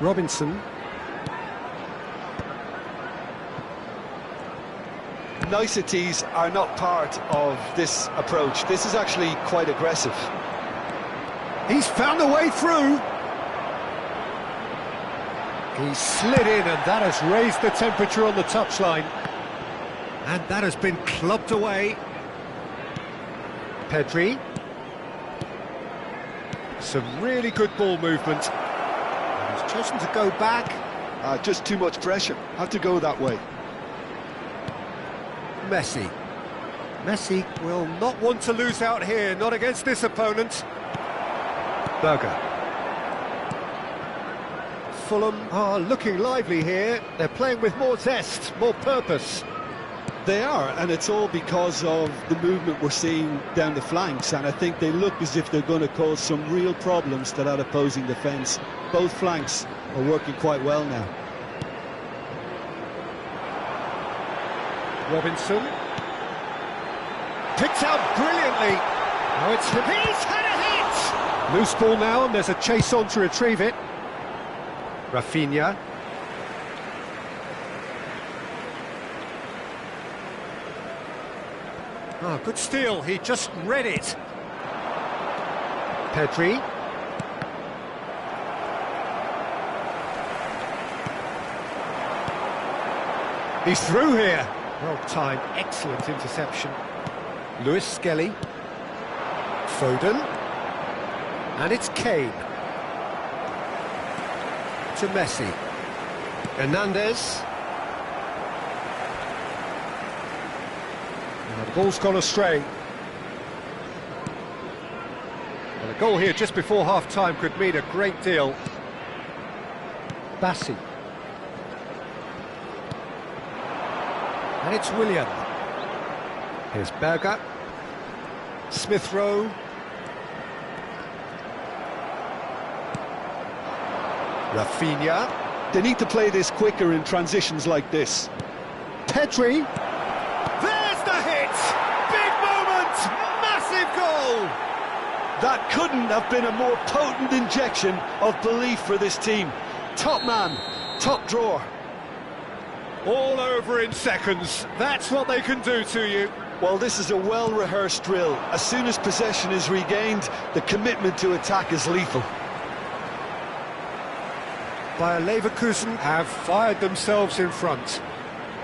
Robinson. Niceties are not part of this approach. This is actually quite aggressive. He's found a way through. He slid in, and that has raised the temperature on the touchline. And that has been clubbed away. Pedri. Some really good ball movement. And he's chosen to go back. Just too much pressure. Had to go that way. Messi. Messi will not want to lose out here, not against this opponent. Berger. Fulham are looking lively here. They're playing with more zest, more purpose. They are, and it's all because of the movement we're seeing down the flanks, and I think they look as if they're going to cause some real problems to that opposing defence. Both flanks are working quite well now. Robinson. Picked out brilliantly. Now it's him. He's had a hit! Loose ball now, and there's a chase on to retrieve it. Rafinha. Ah, good steal, he just read it. Pedri. He's through here. Well timed, excellent interception. Lewis Skelly. Foden. And it's Kane. To Messi. Hernandez. And the ball's gone astray. And a goal here just before half-time could mean a great deal. Bassi. And it's Willian. Here's Berger. Smith Rowe. Rafinha. They need to play this quicker in transitions like this. Pedri. There's the hit! Big moment! Massive goal! That couldn't have been a more potent injection of belief for this team. Top man, top drawer. All over in seconds. That's what they can do to you. Well, this is a well-rehearsed drill. As soon as possession is regained, the commitment to attack is lethal. Bayer Leverkusen have fired themselves in front.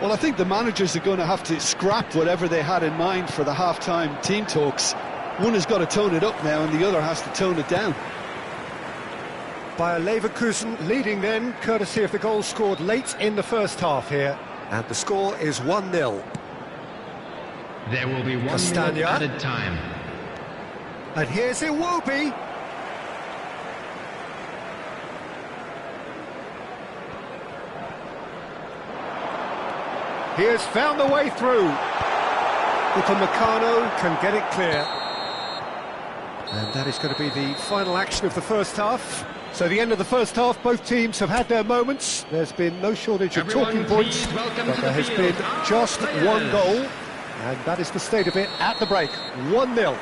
Well, I think the managers are going to have to scrap whatever they had in mind for the half-time team talks. One has got to tone it up now, and the other has to tone it down. Bayer Leverkusen leading then, courtesy of the goal scored late in the first half here. And the score is 1-0. There will be 1 minute added time. And here's Iwobi. He has found the way through. Upamecano can get it clear. And that is going to be the final action of the first half. So the end of the first half, both teams have had their moments. There's been no shortage of talking points, but there has been just one goal. And that is the state of it at the break, 1-0.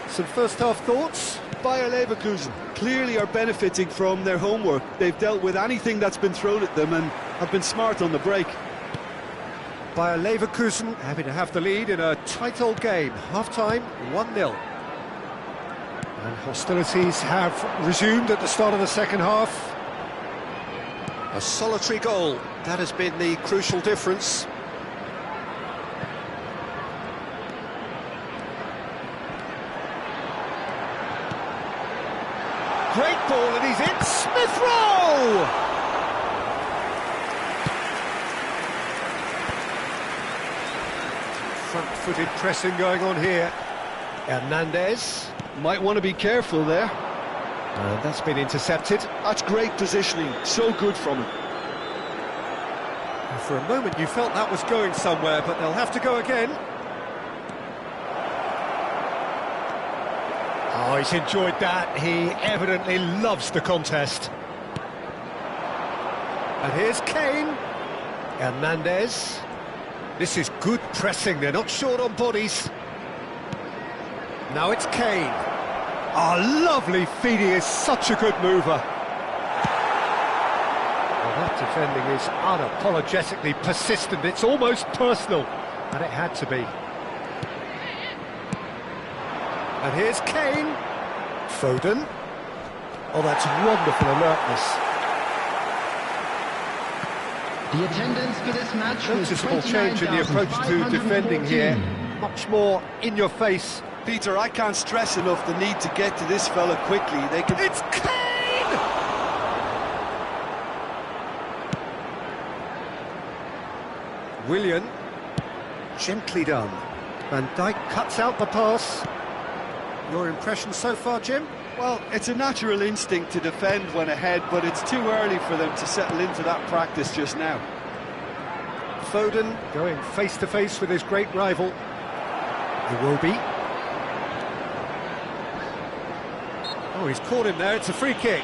Some first half thoughts? Bayer Leverkusen clearly are benefiting from their homework. They've dealt with anything that's been thrown at them and have been smart on the break. Bayer Leverkusen happy to have the lead in a tight old game. Half-time, 1-0. And hostilities have resumed at the start of the second half. A solitary goal, that has been the crucial difference. Great ball, and he's in. Smith Rowe! Front-footed pressing going on here. Hernandez. Might want to be careful there. And that's been intercepted. That's great positioning, so good from him. And for a moment you felt that was going somewhere, but they'll have to go again. Oh, he's enjoyed that. He evidently loves the contest. And here's Kane. Hernandez. This is good pressing, they're not short on bodies. Now it's Kane. Oh, lovely feed, he is such a good mover. That defending is unapologetically persistent. It's almost personal, and it had to be. And here's Kane. Foden. Oh, that's wonderful alertness. The attendance for this match was Noticeable change in the approach to defending here. Much more in your face. Peter, I can't stress enough the need to get to this fella quickly. It's Kane! Willian. Gently done. Van Dijk cuts out the pass. Your impression so far, Jim? Well, it's a natural instinct to defend when ahead, but it's too early for them to settle into that practice just now. Foden going face-to-face with his great rival. Iwobi. Oh, he's caught him there, it's a free kick.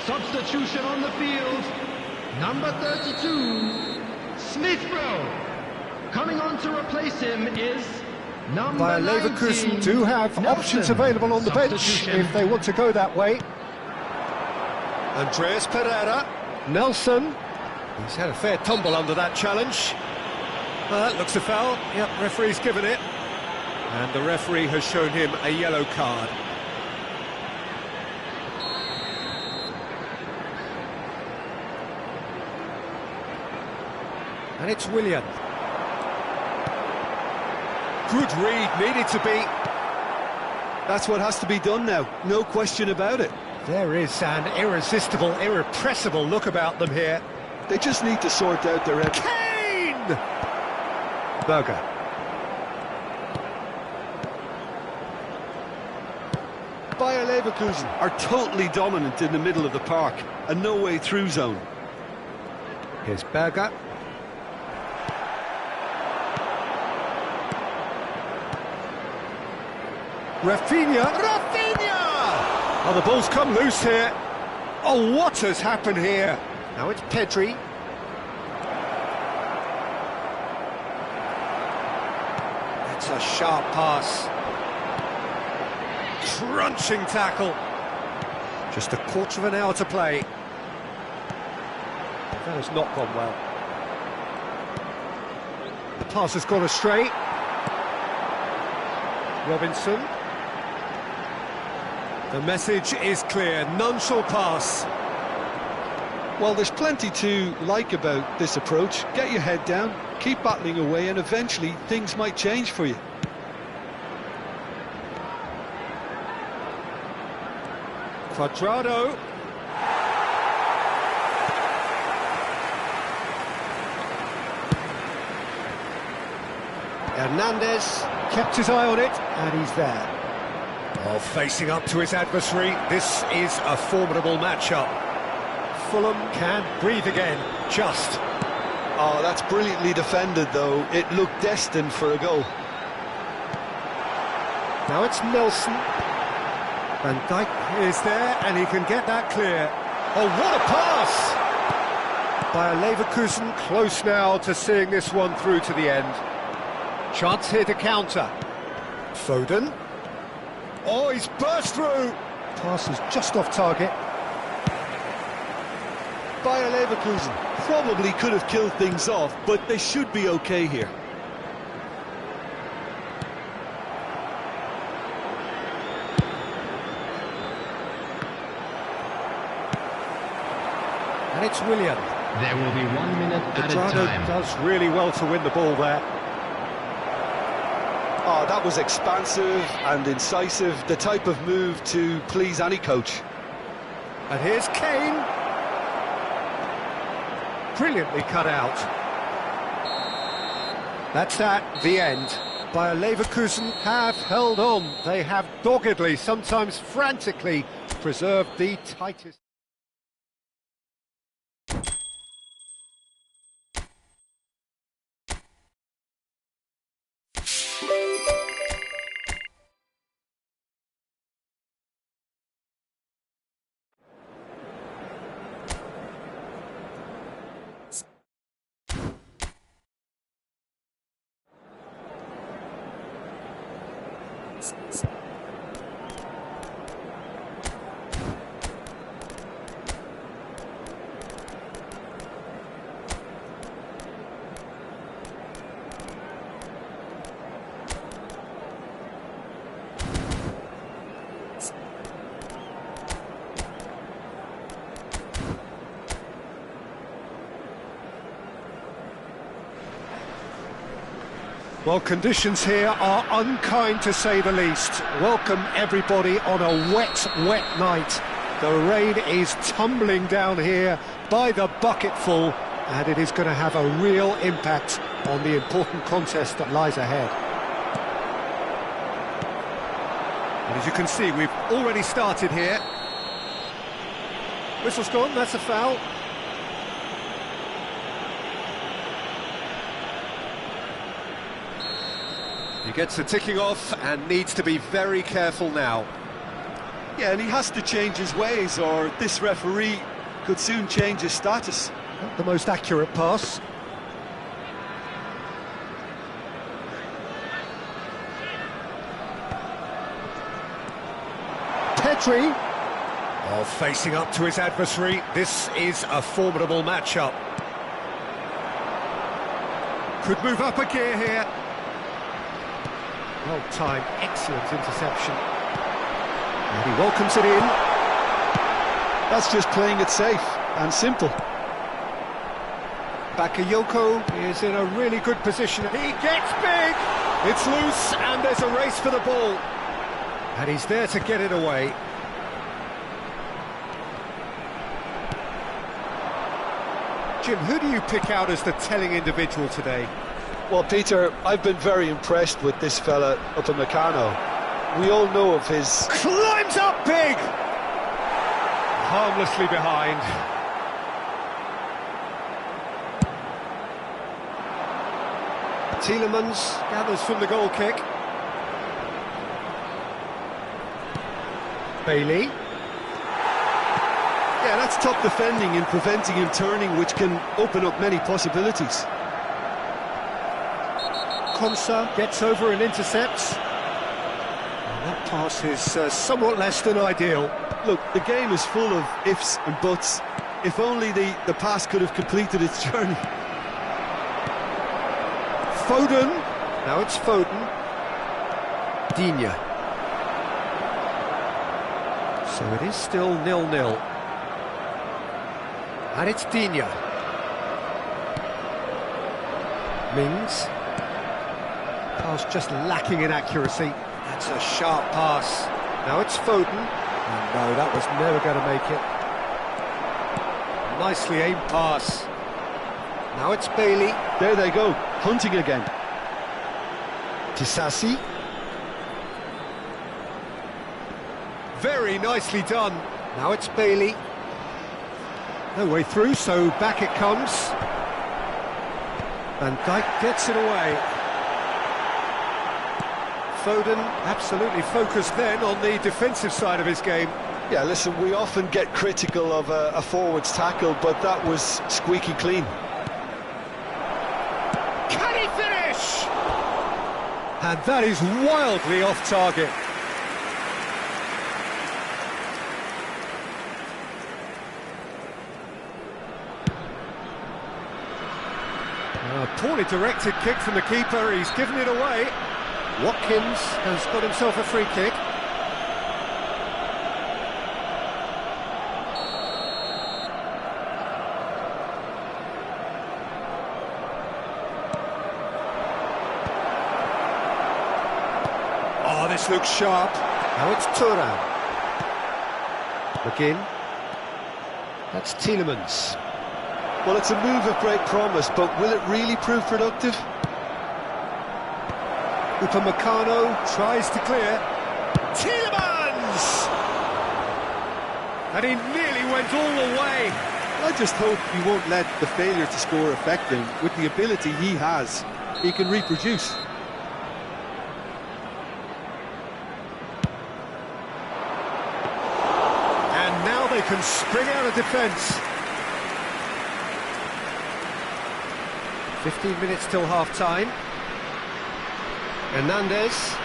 Substitution on the field. Number 32, Smith Rowe. Coming on to replace him is number Bayer 19, Leverkusen do have Nelson. options available on the bench Substitution. if they want to go that way. Andreas Pereira. Nelson. He's had a fair tumble under that challenge. Well, that looks a foul. Yep, referee's given it. And the referee has shown him a yellow card. And it's Willian. Good read, needed to be. That's what has to be done now, no question about it. There is an irresistible, irrepressible look about them here. They just need to sort out their... Kane! Berger. Bayer Leverkusen are totally dominant in the middle of the park, a no-way through zone. Here's Berger. Rafinha! Oh, the ball's come loose here. Oh, what has happened here? Now it's Pedri. That's a sharp pass. Crunching tackle. Just a quarter of an hour to play. That has not gone well. The pass has gone astray. Robinson. The message is clear, none shall pass. Well, there's plenty to like about this approach. Get your head down, keep battling away, and eventually things might change for you. Quadrado. Hernandez kept his eye on it, and he's there. Oh, facing up to his adversary, this is a formidable matchup. Fulham can breathe again, just. Oh, that's brilliantly defended, though. It looked destined for a goal. Now it's Nelson. Van Dijk is there, and he can get that clear. Oh, what a pass! Bayer Leverkusen close now to seeing this one through to the end. Chance here to counter. Foden. Oh, he's burst through. Pass is just off target. Bayer Leverkusen probably could have killed things off, but they should be okay here. And it's Willian. There will be 1 minute at a Quadrado time. does really well to win the ball there. Oh, that was expansive and incisive, the type of move to please any coach. And here's Kane. Brilliantly cut out. That's that, the end. Bayer Leverkusen have held on. They have doggedly, sometimes frantically, preserved the tightest. Well, conditions here are unkind to say the least. Welcome everybody on a wet, wet night. The rain is tumbling down here by the bucketful, and it is going to have a real impact on the important contest that lies ahead. And as you can see, we've already started here. Whistle's gone, that's a foul. He gets the ticking off and needs to be very careful now. Yeah, and he has to change his ways, or this referee could soon change his status. Not the most accurate pass. Petri. Oh, facing up to his adversary. This is a formidable matchup. Could move up a gear here. Well timed, excellent interception. And he welcomes it in. That's just playing it safe and simple. Bakayoko is in a really good position. He gets big! It's loose and there's a race for the ball. And he's there to get it away. Jim, who do you pick out as the telling individual today? Well, Peter, I've been very impressed with this fella up in Meccano. We all know of his... Climbs up big! Harmlessly behind. Tielemans gathers from the goal kick. Bailey. Yeah, that's top defending and preventing him turning, which can open up many possibilities. Konsa gets over and intercepts. And that pass is somewhat less than ideal. Look, the game is full of ifs and buts. If only the pass could have completed its journey. Foden. Now it's Foden. Digne. So it is still 0-0. And it's Digne. Mings. Pass just lacking in accuracy. That's a sharp pass. Now it's Foden. And no, that was never going to make it. Nicely aimed pass. Now it's Bailey. There they go, hunting again. Tisasi. Very nicely done. Now it's Bailey. No way through, so back it comes. Van Dijk gets it away. Foden absolutely focused then on the defensive side of his game. Yeah, listen, we often get critical of a forward's tackle, but that was squeaky clean. Can he finish? And that is wildly off target. A poorly directed kick from the keeper, he's given it away. Watkins has got himself a free kick. Oh, this looks sharp. Now it's Sura. McGinn. That's Tielemans. Well, it's a move of great promise, but will it really prove productive? Upamecano tries to clear. Tielemans! And he nearly went all the way. I just hope he won't let the failure to score affect him. With the ability he has, he can reproduce. And now they can spring out of defence. 15 minutes till half-time. Hernandez.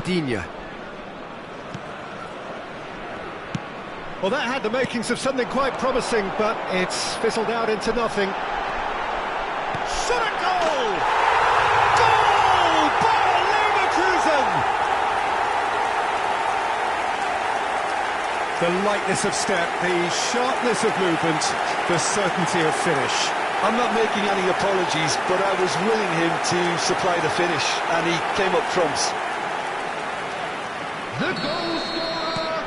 Digne. Well, that had the makings of something quite promising, but it's fizzled out into nothing. Sura goal! Goal! Bayer Leverkusen! The lightness of step, the sharpness of movement, the certainty of finish. I'm not making any apologies, but I was willing him to supply the finish, and he came up trumps. The goal scorer!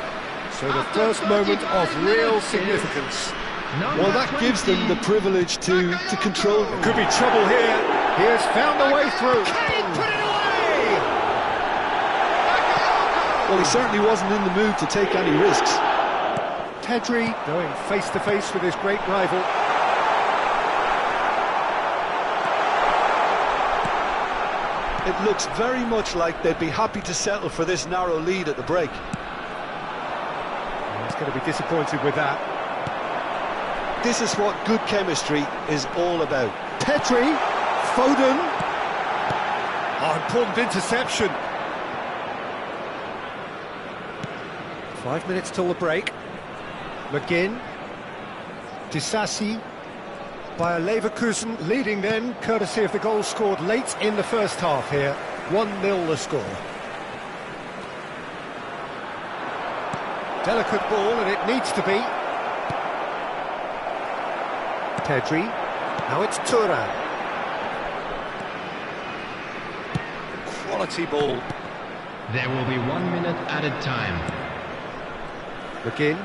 So the first moment of real significance. Well, that gives them the privilege to control. There could be trouble here. He has found a way through. Can he put it away? Well, he certainly wasn't in the mood to take any risks. Pedri going face-to-face with his great rival. It looks very much like they'd be happy to settle for this narrow lead at the break. He's going to be disappointed with that. This is what good chemistry is all about. Pedri, Foden. Oh, important interception. 5 minutes till the break. McGinn. Disasi. Bayer Leverkusen leading then, courtesy of the goal scored late in the first half here. 1-0 the score. Delicate ball, and it needs to be. Pedri. Now it's Sura. Quality ball. There will be 1 minute added time. McGinn.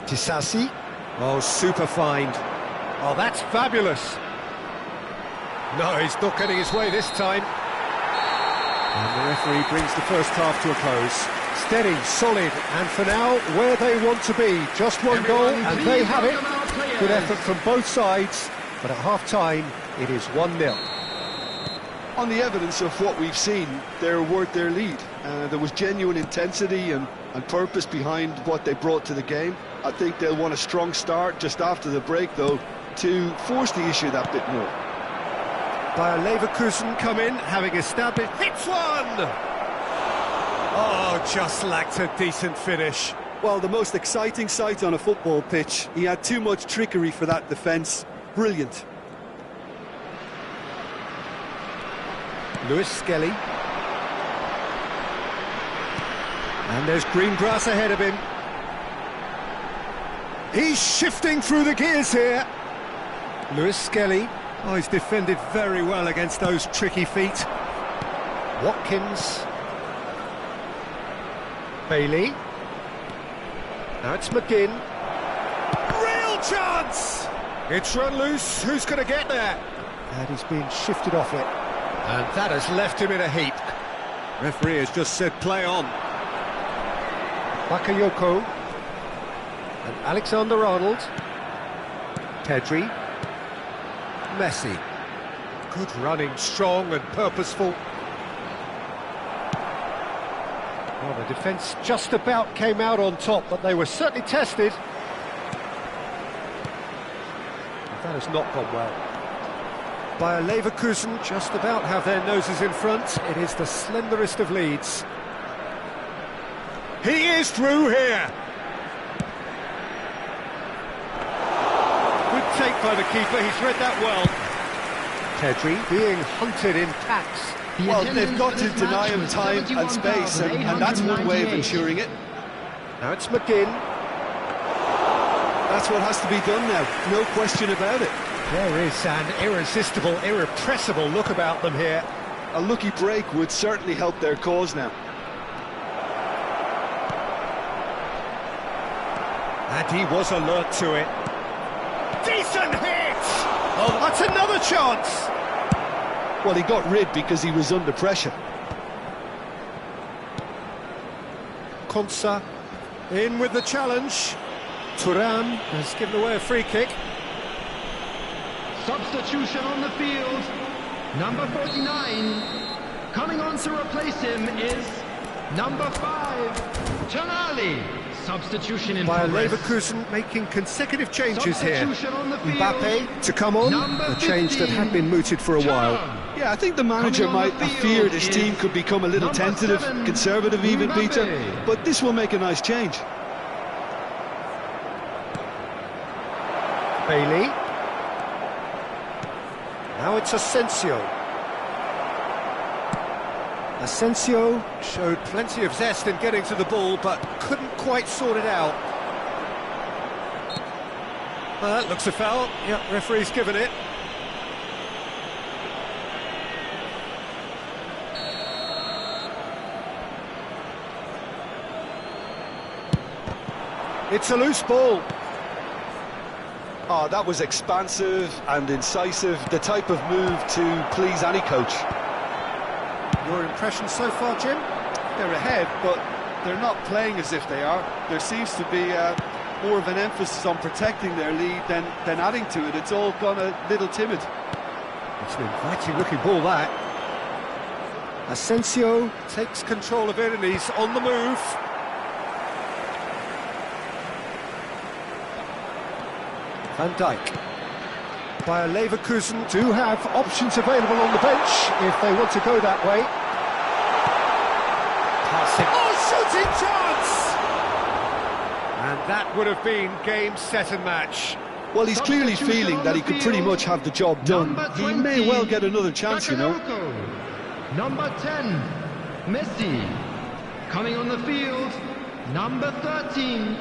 Disasi. Oh, super find. Oh, that's fabulous. No, he's not getting his way this time. And the referee brings the first half to a close. Steady, solid, and for now, where they want to be. Just one goal, and they have it. Good effort from both sides, but at half-time, it is 1-0. On the evidence of what we've seen, they're worth their lead. There was genuine intensity and purpose behind what they brought to the game. I think they'll want a strong start just after the break, though, to force the issue that bit more. Bayer Leverkusen come in, having established... Hits one! Oh, just lacked a decent finish. Well, the most exciting sight on a football pitch. He had too much trickery for that defence. Brilliant. Lewis Skelly. And there's green grass ahead of him. He's shifting through the gears here. Lewis Skelly. Oh, he's defended very well against those tricky feet. Watkins. Bailey. Now it's McGinn. Real chance! It's run loose. Who's going to get there? And he's been shifted off it. And that has left him in a heap. Referee has just said play on. Bakayoko. And Alexander-Arnold. Pedri. Messi. Good running, strong and purposeful. Well, the defence just about came out on top, but they were certainly tested. That has not gone well. Bayer Leverkusen just about have their noses in front. It is the slenderest of leads. He is through here. Good take by the keeper, he's read that well. Pedri being hunted in packs. Well, they've got to deny him time and space, and that's one way of ensuring it. Now it's McGinn. That's what has to be done now, no question about it. There is an irresistible, irrepressible look about them here. A lucky break would certainly help their cause now. And he was alert to it. Decent hit! Oh, that's another chance! Well, he got rid because he was under pressure. Konsa in with the challenge. Turan has given away a free kick. Substitution on the field. Number 49. Coming on to replace him is number 5, Tonali. Substitution in Bayer progress. Leverkusen making consecutive changes here. Substitution on the field. Mbappe to come on, a change that had been mooted for a while. Yeah, I think the manager might have feared his team could become a little tentative, conservative even, Peter, but this will make a nice change. Bailey. Now it's Asensio. Asensio showed plenty of zest in getting to the ball, but couldn't quite sort it out. That looks a foul. Yeah, referee's given it. It's a loose ball. Oh, that was expansive and incisive, the type of move to please any coach. Your impression so far, Jim? They're ahead, but they're not playing as if they are. There seems to be more of an emphasis on protecting their lead than adding to it. It's all gone a little timid. It's an inviting-looking ball, that. Asensio takes control of it and he's on the move. Van Dijk. Bayer Leverkusen do have options available on the bench if they want to go that way. Passing. Oh, shooting chance! And that would have been game, set and match. Well, he's clearly feeling that he could pretty much have the job done. He may well get another chance, you know. Number 10, Messi. Coming on the field, number 13,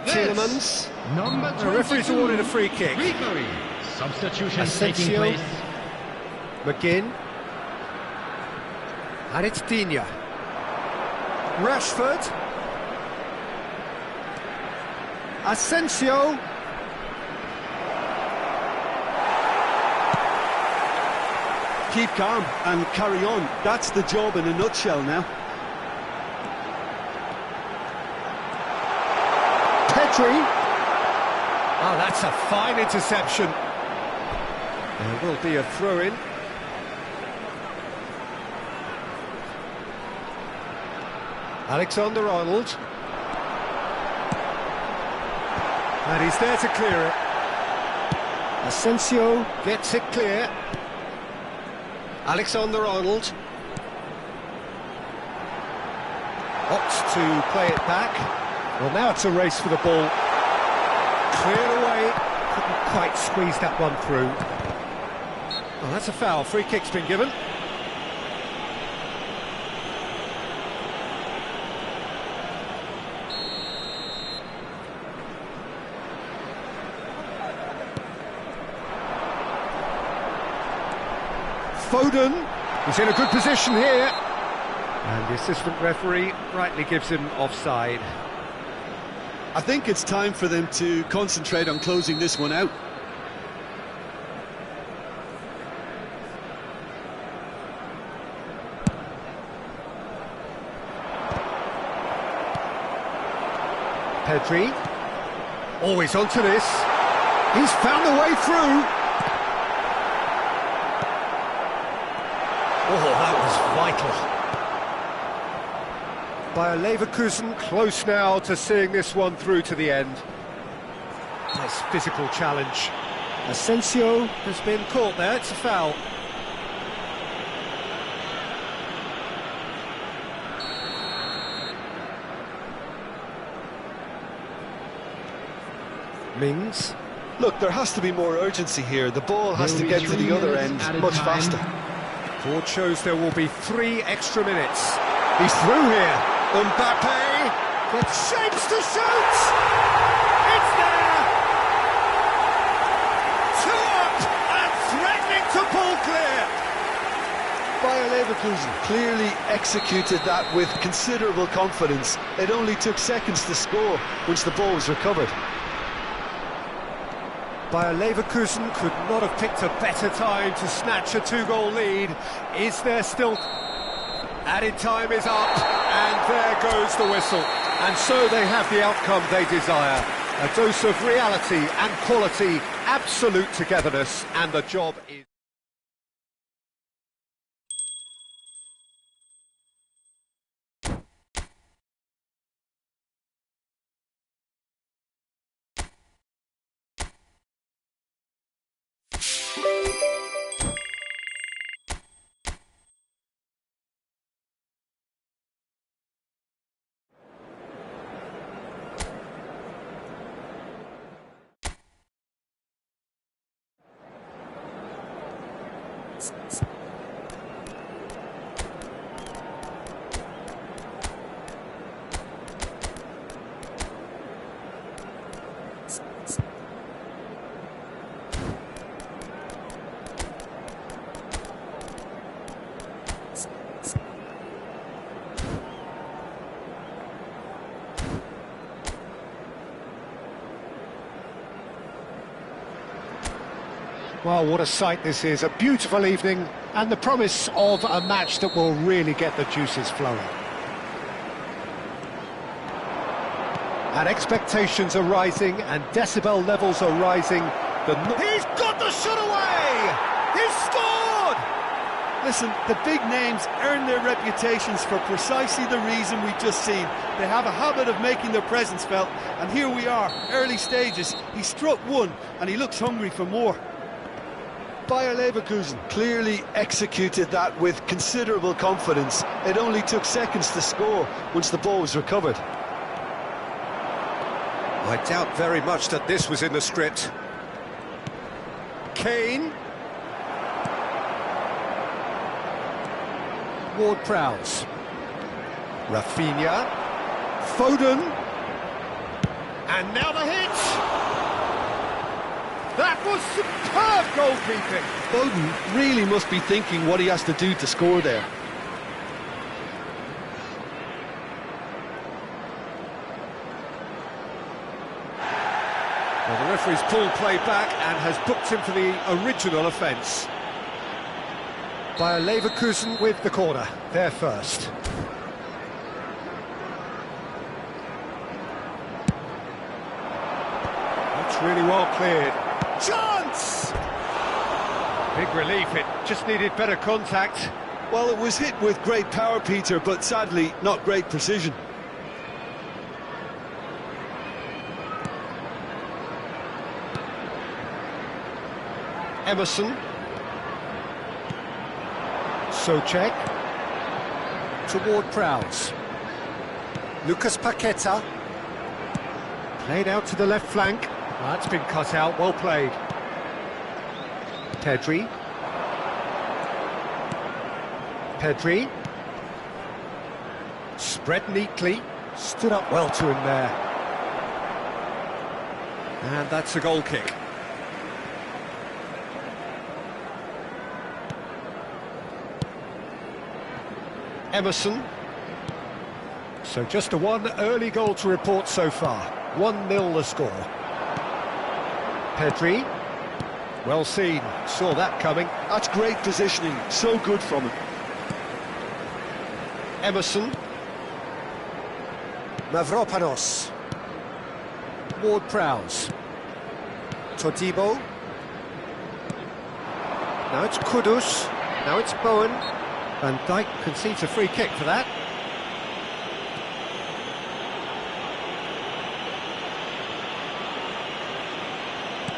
Tielemans. Number 22, the referee's awarded a free kick. Ribery. Substitution taking Asensio. place. McGinn. And it's Digne. Rashford. Asensio. Keep calm and carry on. That's the job in a nutshell now. Pedri. Oh, that's a fine interception. There will be a throw-in. Alexander-Arnold. And he's there to clear it. Asensio gets it clear. Alexander-Arnold opts to play it back. Well, now it's a race for the ball. Cleared away, couldn't quite squeeze that one through. Well, that's a foul. Free kick's been given. Foden is in a good position here. And the assistant referee rightly gives him offside. I think it's time for them to concentrate on closing this one out. Pedri, always onto this. He's found a way through. Oh, that was vital. Bayer Leverkusen close now to seeing this one through to the end. Nice physical challenge. Asensio has been caught there, it's a foul. Mings. Look, there has to be more urgency here. The ball has to get to the other end much faster. Board shows there will be 3 extra minutes. He's through here. Mbappe gets shapes to shoot! It's there! 2 up and threatening to pull clear! Bayer Leverkusen clearly executed that with considerable confidence. It only took seconds to score once the ball was recovered. Bayer Leverkusen could not have picked a better time to snatch a 2-goal lead. Is there still... Added time is up, and there goes the whistle. And so they have the outcome they desire. A dose of reality and quality, absolute togetherness, and the job is... Well, what a sight this is, a beautiful evening and the promise of a match that will really get the juices flowing. And expectations are rising and decibel levels are rising. He's got the shot away! He's scored! Listen, the big names earn their reputations for precisely the reason we've just seen. They have a habit of making their presence felt, and here we are, early stages. He struck one, and he looks hungry for more. Bayer Leverkusen clearly executed that with considerable confidence. It only took seconds to score once the ball was recovered. I doubt very much that this was in the script. Kane. Ward-Prowse. Rafinha. Foden. And now the hit! That was superb goalkeeping! Foden really must be thinking what he has to do to score there. Well, the referee's pulled play back and has booked him for the original offence. Bayer Leverkusen with the corner, there first. That's really well cleared. Chance! Big relief, it just needed better contact. Well, it was hit with great power, Peter, but sadly not great precision. Emerson. Souček. Toward Prowse. Lucas Paqueta. Played out to the left flank. That's been cut out, well played. Pedri. Pedri. Spread neatly. Stood up well to him there. And that's a goal kick. Emerson. So just a one early goal to report so far. 1-0 the score. Pedri. Well seen. Saw that coming. That's great positioning. So good from him. Emerson. Mavropanos. Ward-Prowse. Todibo. Now it's Kudus. Now it's Bowen. Van Dijk concedes a free kick for that.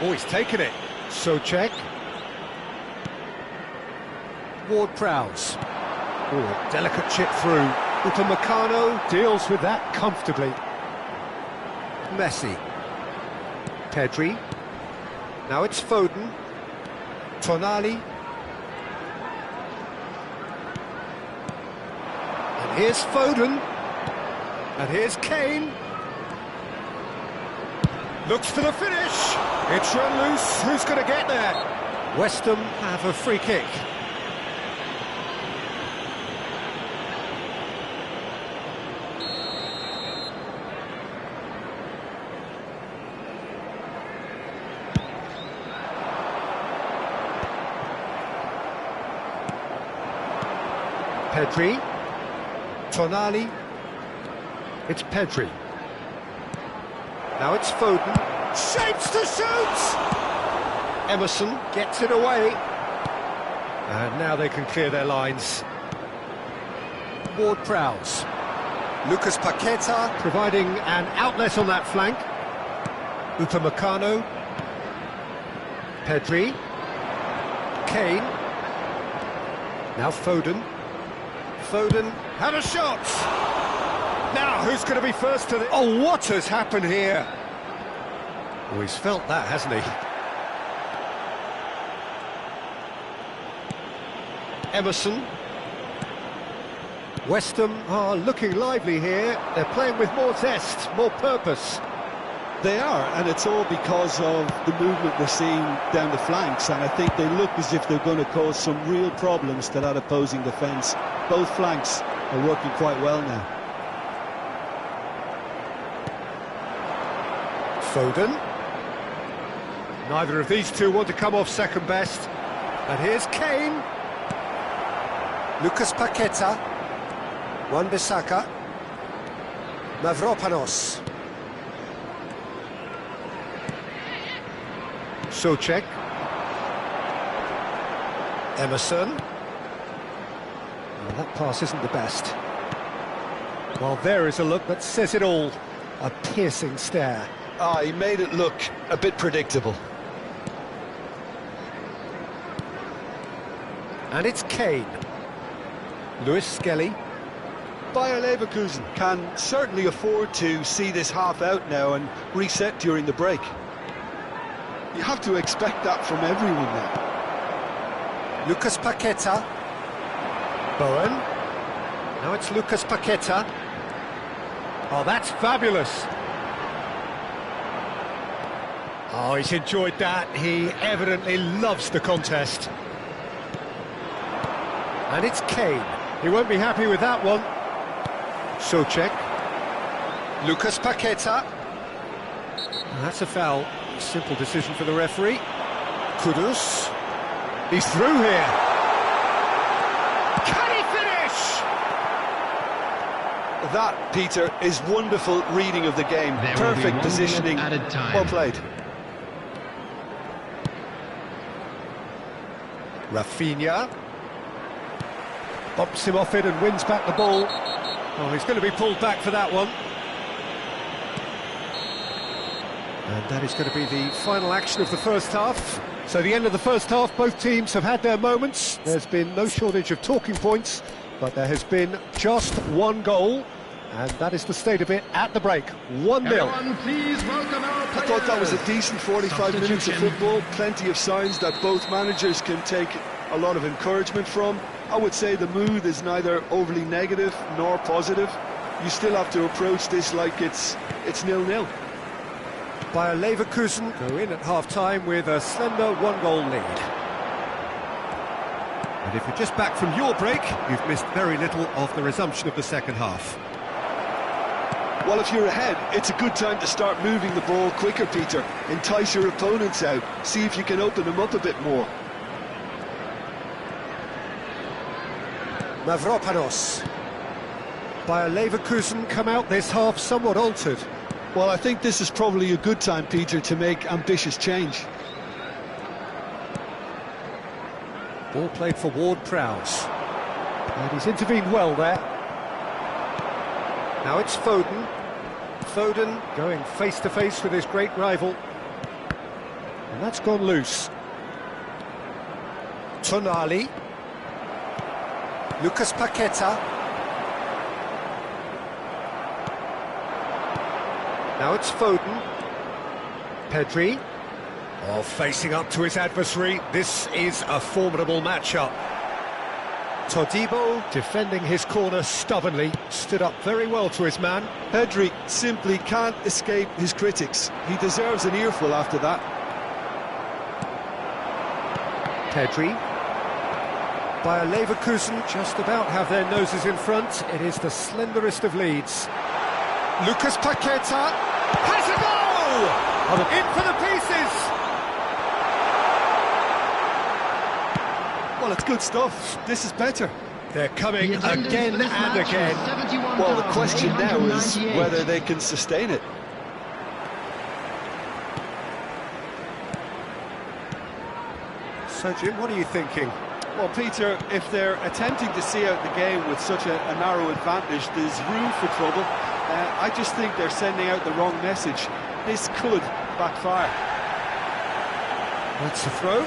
Oh, he's taken it. Souček. Ward-Prowse. Oh, delicate chip through. Upamecano deals with that comfortably. Messi. Pedri. Now it's Foden. Tonali. And here's Foden. And here's Kane. Looks for the finish. It's run loose. Who's going to get there? West Ham have a free kick. Pedri. Tonali. It's Pedri. Now it's Foden. Shapes to shoot! Emerson gets it away. And now they can clear their lines. Ward-Prowse. Lucas Paqueta providing an outlet on that flank. Upamecano. Pedri. Kane. Now Foden. Foden had a shot! Now who's going to be first to the... Oh, what has happened here? Oh, he's felt that, hasn't he? Emerson. West Ham are looking lively here. They're playing with more zest, more purpose. They are, and it's all because of the movement we're seeing down the flanks, and I think they look as if they're going to cause some real problems to that opposing defence. Both flanks are working quite well now. Foden. Neither of these two want to come off second best. And here's Kane. Lucas Paqueta. Wan-Bissaka. Mavropanos. Souček. Emerson. Well, that pass isn't the best. Well, there is a look that says it all. A piercing stare. He made it look a bit predictable. And it's Kane. Lewis Skelly. Bayer Leverkusen can certainly afford to see this half out now and reset during the break. You have to expect that from everyone now. Lucas Paqueta. Bowen. Now it's Lucas Paqueta. Oh, that's fabulous. Oh, he's enjoyed that. He evidently loves the contest. And it's Kane. He won't be happy with that one. Souček. Lucas Paqueta. That's a foul. Simple decision for the referee. Kudus. He's through here. Can he finish? That, Peter, is wonderful reading of the game. Perfect positioning. Well played. Rafinha. Bumps him off it and wins back the ball. Oh, he's going to be pulled back for that one. And that is going to be the final action of the first half. So the end of the first half, both teams have had their moments. There's been no shortage of talking points, but there has been just one goal, and that is the state of it at the break. 1-0. Everyone, please welcome our players. I thought that was a decent 45 minutes of football. Plenty of signs that both managers can take a lot of encouragement from. I would say the mood is neither overly negative nor positive. You still have to approach this like it's 0-0. Bayer Leverkusen go in at half-time with a slender one-goal lead. And if you're just back from your break, you've missed very little of the resumption of the second half. Well, if you're ahead, it's a good time to start moving the ball quicker, Peter. Entice your opponents out. See if you can open them up a bit more. Mavropanos. Bayer Leverkusen come out this half somewhat altered. Well, I think this is probably a good time, Peter, to make ambitious change. Ball played for Ward-Prowse. And he's intervened well there. Now it's Foden. Foden going face-to-face with his great rival. And that's gone loose. Tonali. Lucas Paqueta. Now it's Foden. Pedri. Oh, facing up to his adversary. This is a formidable matchup. Todibo, defending his corner stubbornly, stood up very well to his man. Pedri simply can't escape his critics. He deserves an earful after that. Pedri. Bayer Leverkusen just about have their noses in front. It is the slenderest of leads. Lucas Paqueta has a goal! In for the pieces! Well, it's good stuff. This is better. They're coming again and again. Well, the question now is whether they can sustain it. So, Jim, what are you thinking? Well, Peter, if they're attempting to see out the game with such a narrow advantage, there's room for trouble. I just think they're sending out the wrong message. This could backfire. That's a throw.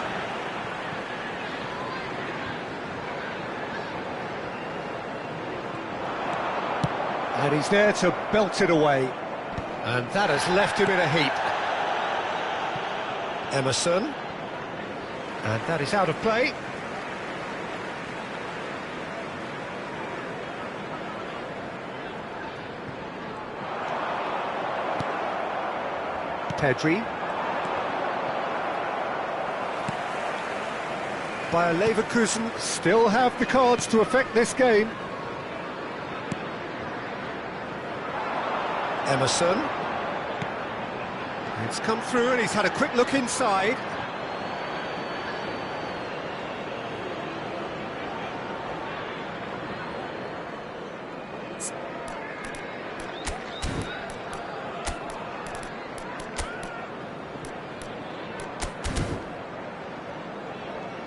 And he's there to belt it away. And that has left him in a heap. Emerson. And that is out of play. Pedri. Bayer Leverkusen still have the cards to affect this game. Emerson. It's come through and he's had a quick look inside.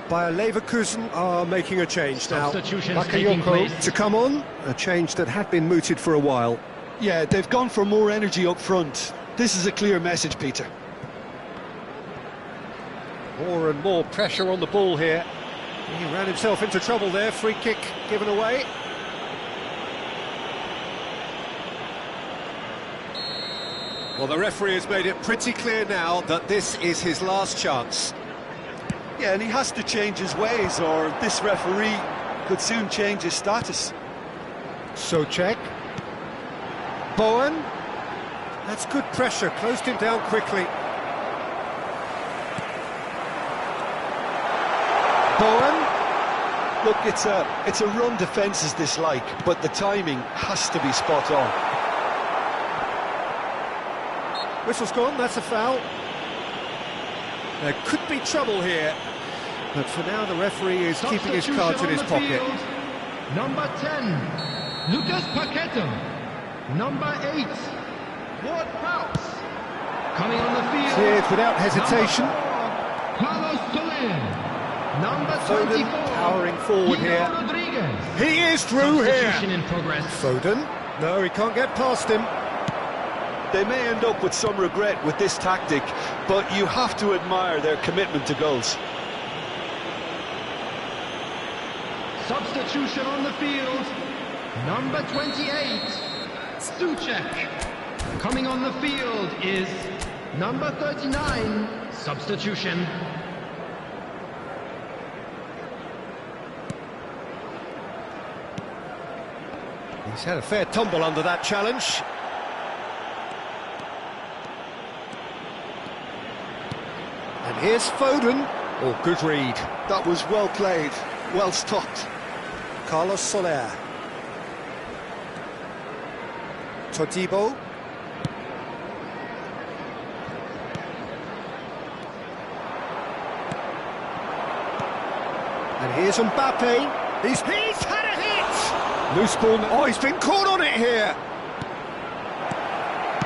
Bayer Leverkusen are making a change now. Bakayoko to come on, a change that had been mooted for a while. Yeah, they've gone for more energy up front. This is a clear message, Peter. More and more pressure on the ball here. He ran himself into trouble there, free kick given away. Well, the referee has made it pretty clear now that this is his last chance. Yeah, and he has to change his ways, or this referee could soon change his status. Souček. Bowen. That's good pressure, closed him down quickly. Bowen. Look, it's a run defence is dislike, but the timing has to be spot on. Whistle's gone, that's a foul. There could be trouble here, but for now the referee is keeping his cards in his pocket. Number 10, Lucas Paqueta. Number 8, Ward Prowse. Coming on the field. Cleared without hesitation. Carlos Soler. Number Foden 24, powering forward here. Rodriguez. He is through here. In progress. Foden. No, he can't get past him. They may end up with some regret with this tactic, but you have to admire their commitment to goals. Substitution on the field. Number 28, Souček. Coming on the field is number 39, substitution. He's had a fair tumble under that challenge. And here's Foden. Oh, good read. That was well played, well stopped. Carlos Soler. Todibo. And here's Mbappe. He's had a hit! Loose ball. Oh, he's been caught on it here.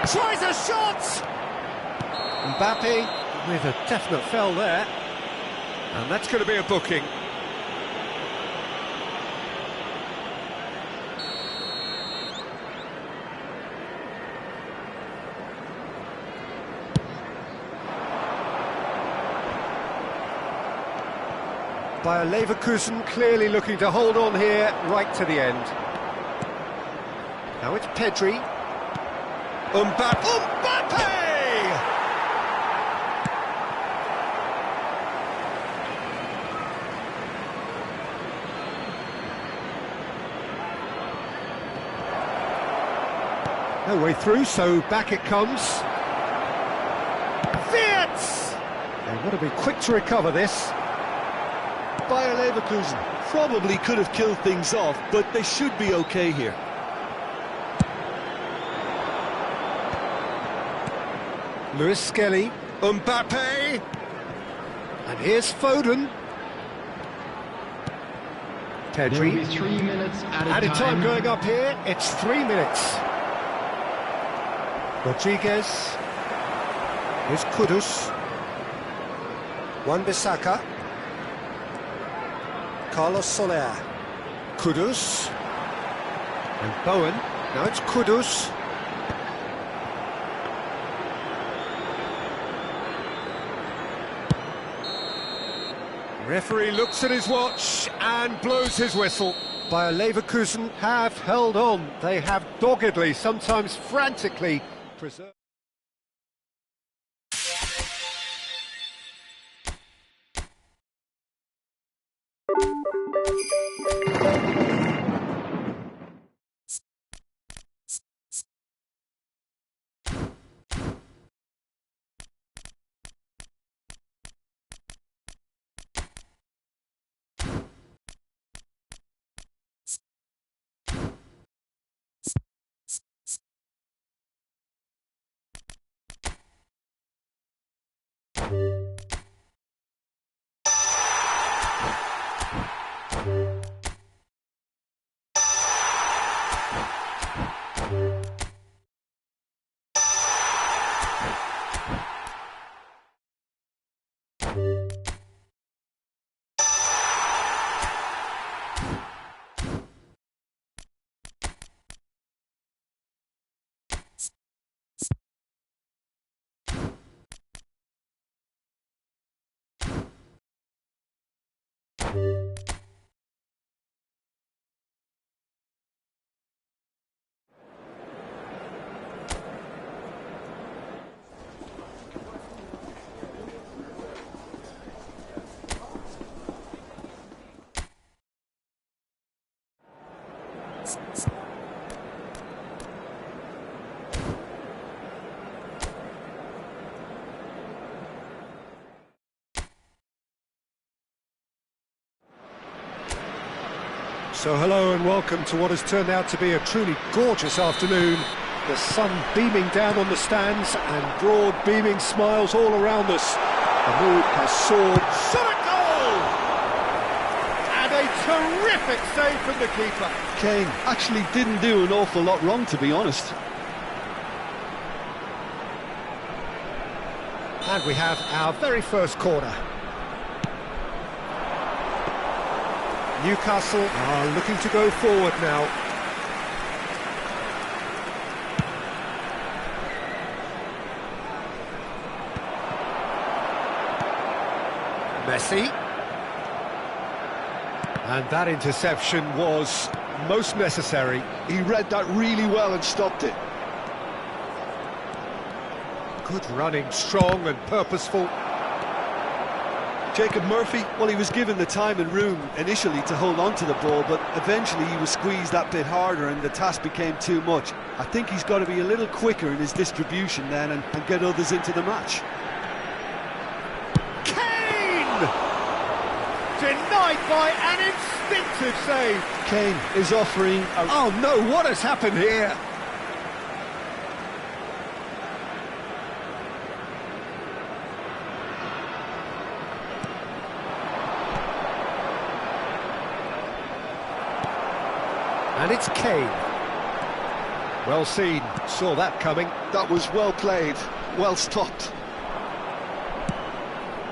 Tries a shot! Mbappe with a definite foul there. And that's going to be a booking. Bayer Leverkusen clearly looking to hold on here right to the end. Now it's Pedri. Mbappe! No way through, so back it comes. Wirtz! They've got to be quick to recover this. Bayer Leverkusen probably could have killed things off, but they should be okay here. Lewis Skelly, Mbappe, and here's Foden. Pedri. 3 minutes Added time going up here, it's 3 minutes. Rodriguez. Here's Kudus. Wan-Bissaka. Carlos Soler. Kudus. And Bowen. Now it's Kudus. Referee looks at his watch and blows his whistle. Bayer Leverkusen have held on. They have doggedly, sometimes frantically, preserved. So hello and welcome to what has turned out to be a truly gorgeous afternoon. The sun beaming down on the stands and broad beaming smiles all around us. The mood has soared. Shot at goal! And a terrific save from the keeper. Kane actually didn't do an awful lot wrong, to be honest. And we have our very first corner. Newcastle are looking to go forward now. Messi. And that interception was most necessary. He read that really well and stopped it. Good running, strong and purposeful. Jacob Murphy, well, he was given the time and room initially to hold on to the ball, but eventually he was squeezed that bit harder and the task became too much. I think he's got to be a little quicker in his distribution then and get others into the match. Kane! Denied by an instinctive save. Kane is offering a... Oh no, what has happened here? And it's Kane. Well seen, saw that coming. That was well played, well stopped.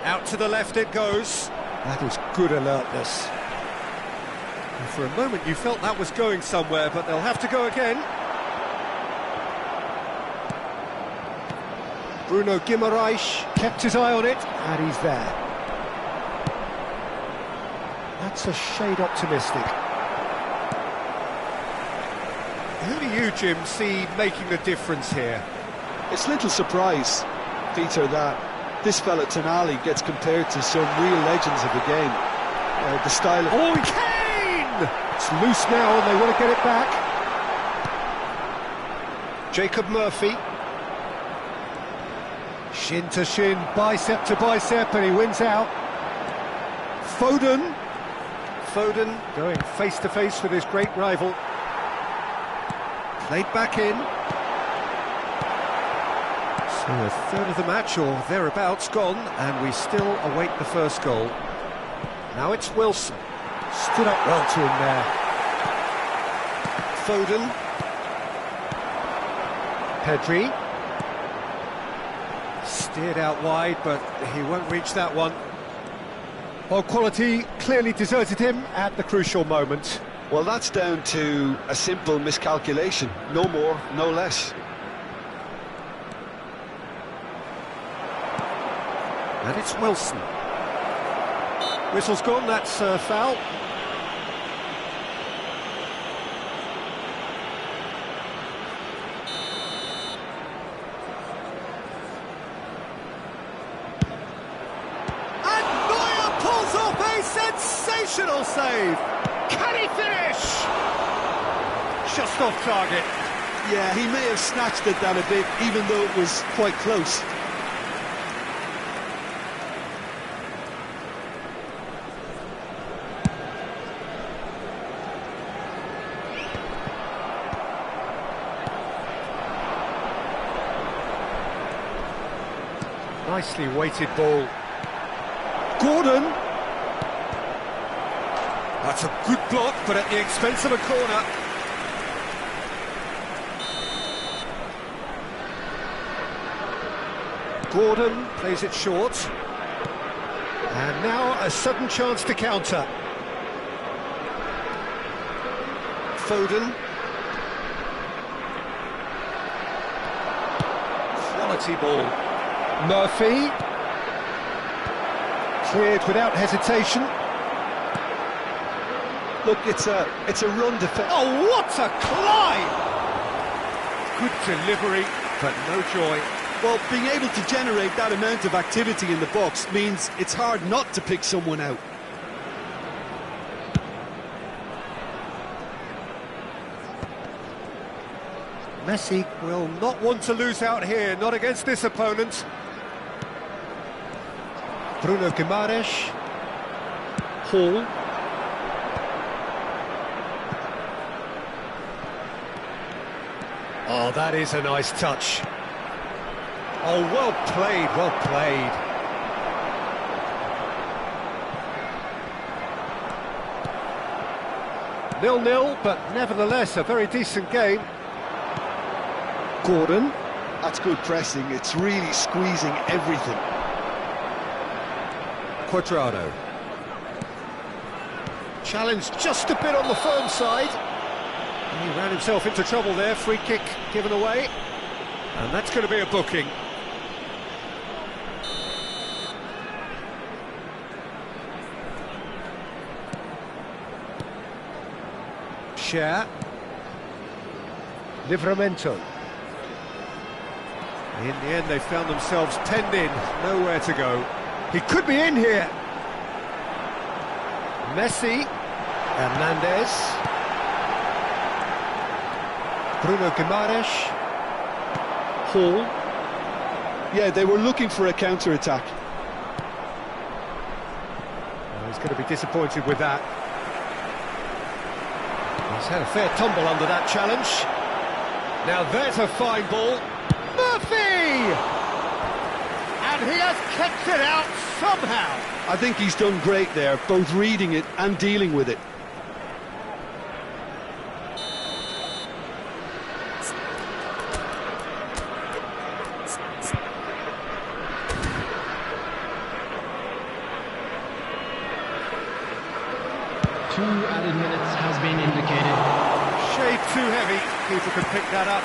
Out to the left it goes. That is good alertness. And for a moment you felt that was going somewhere, but they'll have to go again. Bruno Guimaraes kept his eye on it, and he's there. That's a shade optimistic. Who do you, Jim, see making the difference here? It's little surprise, Peter, that this fella Tonali gets compared to some real legends of the game. The style of... Oh, Kane! It's loose now and they want to get it back. Jacob Murphy. Shin to shin, bicep to bicep, and he wins out. Foden going face to face with his great rival. Played back in. So a third of the match or thereabouts gone, and we still await the first goal. Now it's Wilson. Stood up well to him there. Foden. Pedri. Steered out wide, but he won't reach that one. Well, quality clearly deserted him at the crucial moment. Well, that's down to a simple miscalculation. No more, no less. And it's Wilson. Whistle's gone, that's a foul. And Neuer pulls off a sensational save. Can he finish? Just off target. Yeah, he may have snatched at that a bit, even though it was quite close. Nicely weighted ball. Gordon. That's a good block, but at the expense of a corner. Gordon plays it short. And now a sudden chance to counter. Foden. Quality ball. Murphy. Cleared without hesitation. Look, it's a run defense. Oh, what a climb! Good delivery, but no joy. Well, being able to generate that amount of activity in the box means it's hard not to pick someone out. Messi will not want to lose out here, not against this opponent. Bruno Guimaraes. Hall. Oh, that is a nice touch. Oh, well played, well played. Nil-nil, but nevertheless a very decent game. Gordon. That's good pressing. It's really squeezing everything. Cuadrado. Challenged just a bit on the firm side. And he ran himself into trouble there. Free kick given away. And that's going to be a booking. Share. Livramento. In the end, they found themselves penned in, nowhere to go. He could be in here. Messi. Hernandez. Bruno Guimaraes. Hall. Yeah, they were looking for a counter-attack. Well, he's going to be disappointed with that. He's had a fair tumble under that challenge. Now there's a fine ball. Murphy! And he has kept it out somehow. I think he's done great there, both reading it and dealing with it. Two added minutes has been indicated. Shade too heavy. Keeper can pick that up.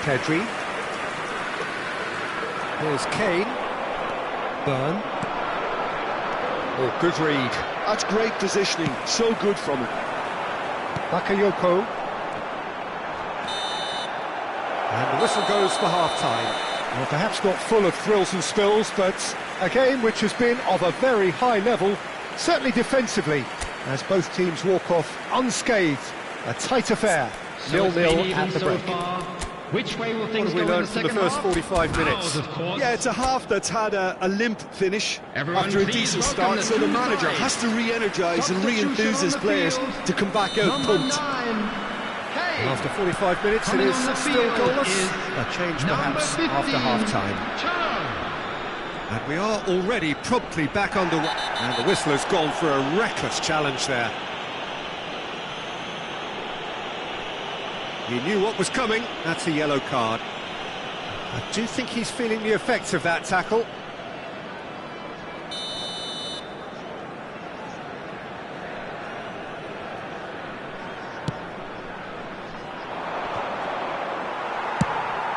Pedri. Here's Kane. Burn. Oh, good read. That's great positioning. So good from him. Bakayoko. And the whistle goes for half-time. Well, perhaps not full of thrills and spills, but a game which has been of a very high level, certainly defensively, as both teams walk off unscathed. A tight affair. 0-0 at the break. Which way will What things have we go in learned the from the second first half? 45 minutes? Ours, of course. Yeah, it's a half that's had a limp finish Everyone after a please decent welcome start, the so the two manager sides. has to re-energise and re-enthuse his players to come back out Number pumped. 9, Kane. After 45 minutes, it Coming is on the still field goalless. is A change number perhaps 15, after half-time. Sura. And we are already promptly back underway. And the whistle has gone for a reckless challenge there. He knew what was coming. That's a yellow card. I do think he's feeling the effects of that tackle.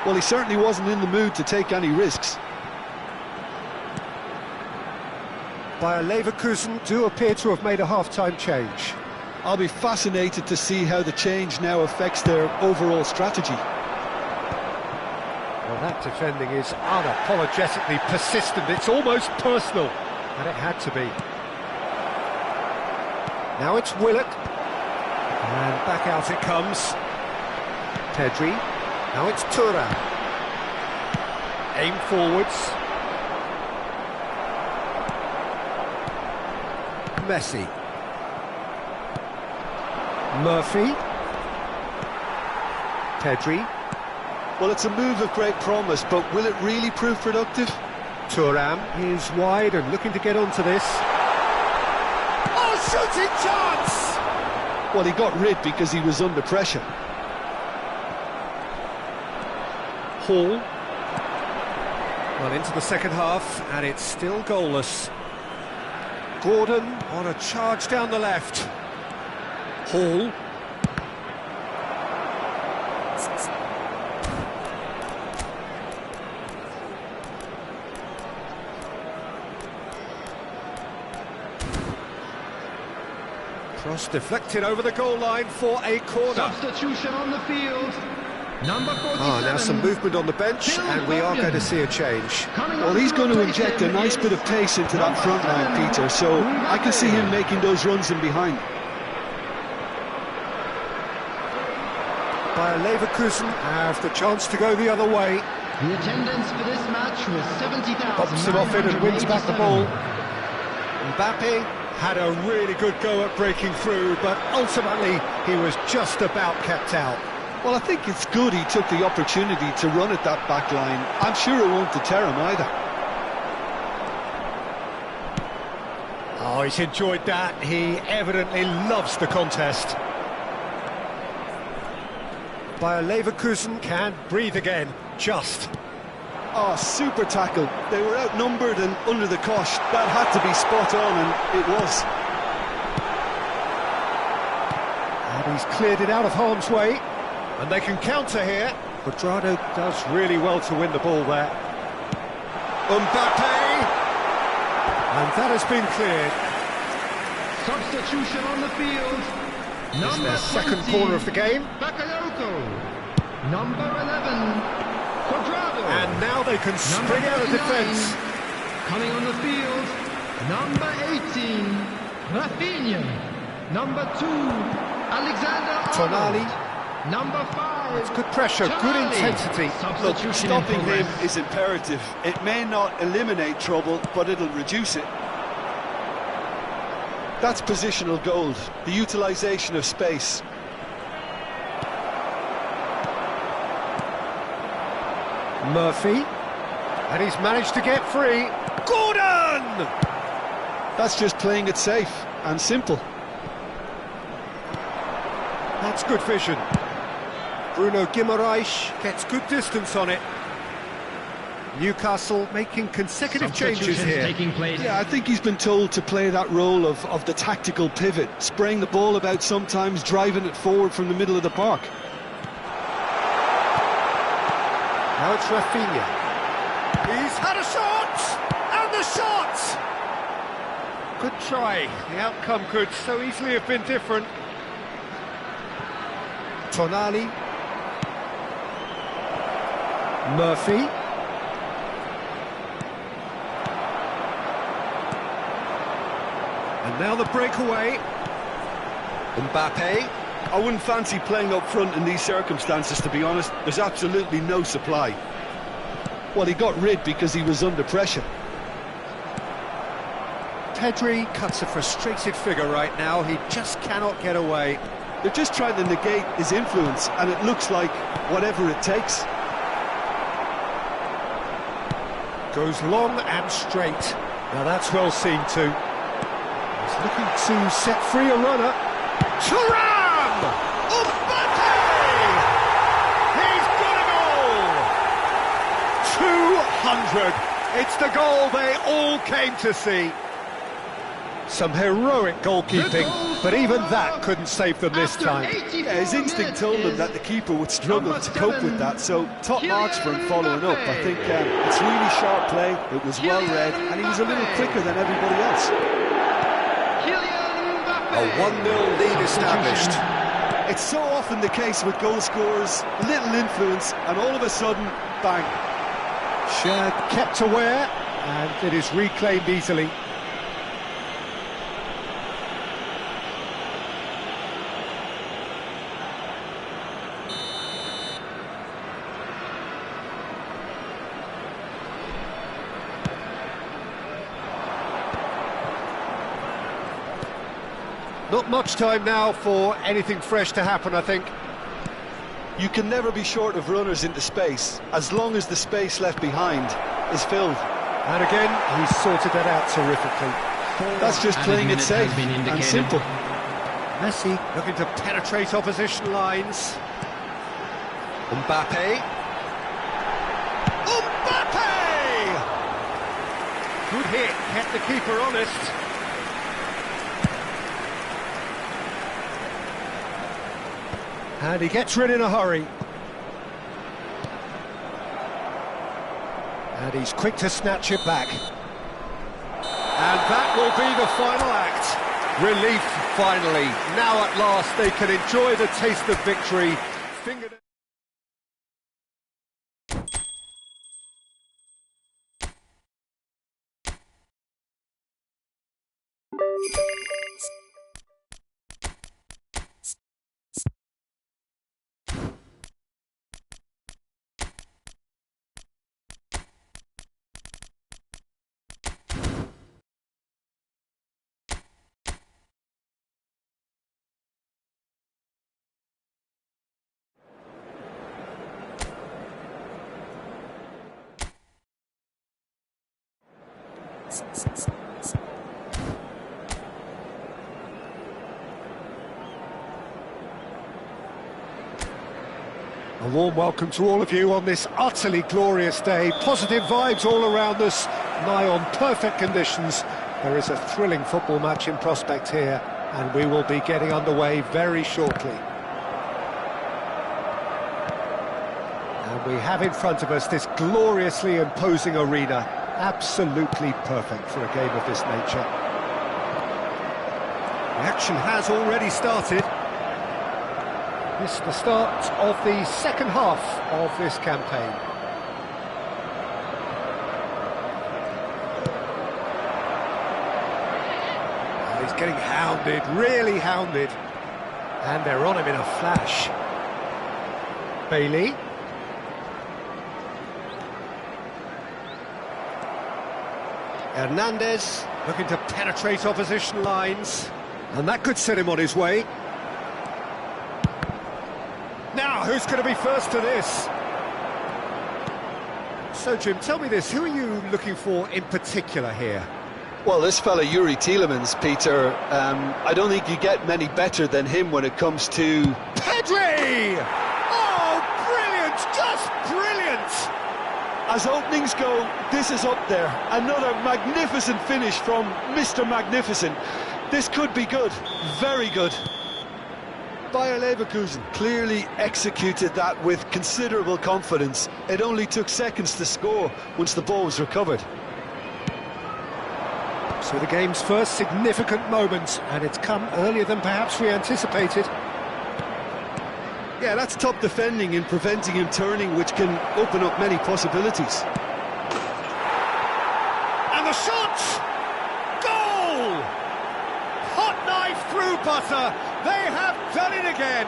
Well, he certainly wasn't in the mood to take any risks. Bayer Leverkusen do appear to have made a half-time change. I'll be fascinated to see how the change now affects their overall strategy. Well, that defending is unapologetically persistent. It's almost personal, and it had to be. Now it's Willett, and back out it comes. Pedri. Now it's Sura. Aim forwards. Messi. Murphy. Pedri. Well, it's a move of great promise, but will it really prove productive? Thuram is wide and looking to get onto this. Oh, shooting chance! Well, he got rid because he was under pressure. Hall. Well, into the second half, and it's still goalless. Gordon on a charge down the left. Hall. Cross deflected over the goal line for a corner. Substitution on the field. Number 47. Now some movement on the bench, and we are going to see a change. Well, he's going to inject a nice bit of pace into that front line, Peter, so I can see him making those runs in behind. Bayer Leverkusen have the chance to go the other way. The attendance for this match was 70,000. Pops him off it and wins back the ball. Mbappe had a really good go at breaking through, but ultimately he was just about kept out. Well, I think it's good he took the opportunity to run at that back line. I'm sure it won't deter him either. Oh, he's enjoyed that. He evidently loves the contest. Bayer Leverkusen can breathe again, just. Oh, super tackle. They were outnumbered and under the cosh. That had to be spot on, and it was. And he's cleared it out of harm's way. And they can counter here. Quadrado does really well to win the ball there. Mbappe! And that has been cleared. Substitution on the field. It's their second corner of the game. Bakayoko. Number 11. Quadrado. And now they can spring out of defence. Coming on the field. Number 18. Rafinha. Number 2. Alexander Tonali. Number 5. It's good pressure, good intensity. Look, stopping him is imperative. It may not eliminate trouble, but it'll reduce it. That's positional gold, the utilisation of space. Murphy. And he's managed to get free. Gordon! That's just playing it safe and simple. That's good vision. Bruno Guimaraes gets good distance on it. Newcastle making consecutive changes here. Yeah, I think he's been told to play that role of the tactical pivot, spraying the ball about sometimes, driving it forward from the middle of the park. Now it's Rafinha. He's had a shot! And the shot! Good try. The outcome could so easily have been different. Tonali. Murphy. And now the breakaway. Mbappe. I wouldn't fancy playing up front in these circumstances, to be honest. There's absolutely no supply. Well, he got rid because he was under pressure. Pedri cuts a frustrated figure right now. He just cannot get away. They're just trying to negate his influence, and it looks like whatever it takes. Goes long and straight. Now that's well seen too. He's looking to set free a runner. Turam! Mbappe! He's got a goal! 200. It's the goal they all came to see. Some heroic goalkeeping, but even that couldn't save them this time. Yeah, his instinct told him that the keeper would struggle to cope with that, so top marks for him following up. I think it's really sharp play, it was well read, and he was a little quicker than everybody else. A 1-0 lead established. It's so often the case with goal scorers, little influence, and all of a sudden, bang. Shad kept aware, and it is reclaimed easily. Not much time now for anything fresh to happen, I think. You can never be short of runners into space, as long as the space left behind is filled. And again, he's sorted that out terrifically. That's just playing it safe and simple. Messi looking to penetrate opposition lines. Mbappe. Mbappe! Good hit, kept the keeper honest. And he gets rid in a hurry. And he's quick to snatch it back. And that will be the final act. Relief, finally. Now at last they can enjoy the taste of victory. A warm welcome to all of you on this utterly glorious day. Positive vibes all around us, nigh on perfect conditions. There is a thrilling football match in prospect here, and we will be getting underway very shortly. And we have in front of us this gloriously imposing arena, absolutely perfect for a game of this nature. The action has already started. This is the start of the second half of this campaign. He's getting hounded, really hounded. And they're on him in a flash. Bailey. Hernandez looking to penetrate opposition lines. And that could set him on his way. Now, who's going to be first to this? So, Jim, tell me this, who are you looking for in particular here? Well, this fella, Yuri Tielemans, Peter, I don't think you get many better than him when it comes to... Pedri! Oh, brilliant, just brilliant! As openings go, this is up there. Another magnificent finish from Mr. Magnificent. This could be good, very good. Bayer Leverkusen clearly executed that with considerable confidence. It only took seconds to score once the ball was recovered. So the game's first significant moment, and it's come earlier than perhaps we anticipated. Yeah, that's top defending and preventing him turning, which can open up many possibilities. And the shot! Goal! Hot knife through butter. They have done it again.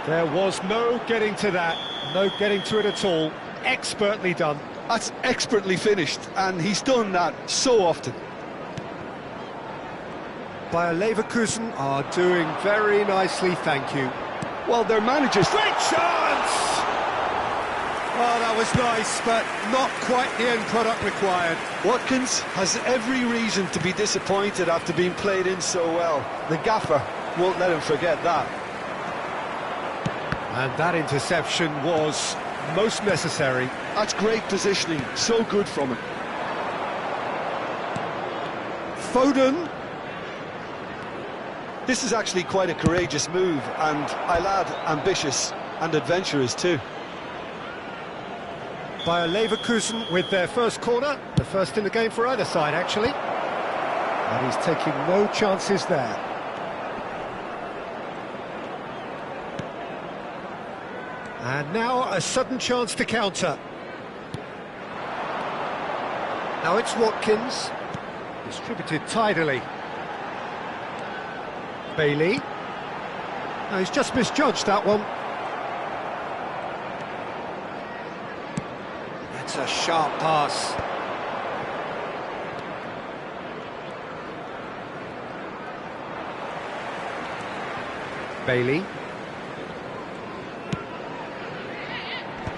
There was no getting to that, no getting to it at all. Expertly done. That's expertly finished, and he's done that so often. Bayer Leverkusen are doing very nicely, thank you. Well, their managers... Great chance! Oh, that was nice, but not quite the end product required. Watkins has every reason to be disappointed after being played in so well. The gaffer won't let him forget that. And that interception was most necessary. That's great positioning, so good from him. Foden. This is actually quite a courageous move, and I'll add ambitious and adventurous too. Bayer Leverkusen with their first corner, the first in the game for either side actually. And he's taking no chances there. And now a sudden chance to counter. Now it's Watkins, distributed tidily. Bailey. No, he's just misjudged that one. That's a sharp pass. Bailey.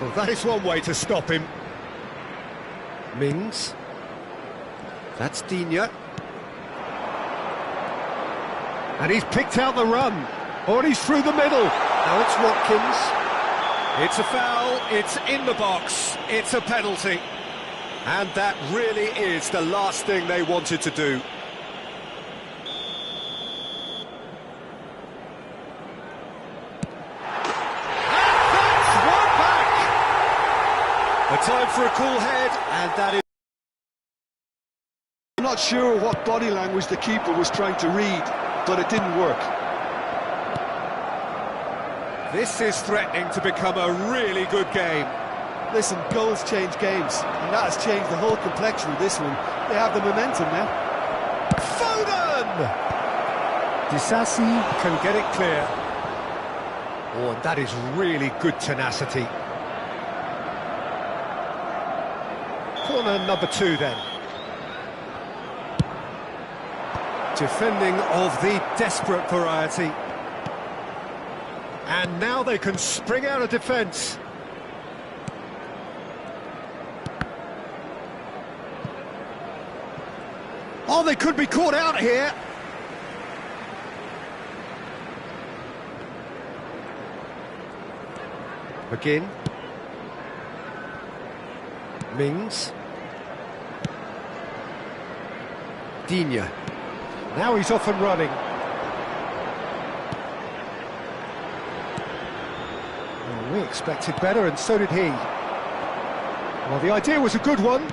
Well, that is one way to stop him. Mings. That's Digne. And he's picked out the run. Oh, and he's through the middle. Now it's Watkins. It's a foul. It's in the box. It's a penalty. And that really is the last thing they wanted to do. A time for a cool head, and that is... I'm not sure what body language the keeper was trying to read, but it didn't work. This is threatening to become a really good game. Listen, goals change games, and that has changed the whole complexion of this one. They have the momentum now. Foden! Disasi can get it clear. Oh, and that is really good tenacity. Corner number 2 then. Defending of the desperate variety. And now they can spring out of defence. Oh, they could be caught out here. McGinn. Mings. Digne. Now he's off and running. Well, we expected better, and so did he. Well, the idea was a good one.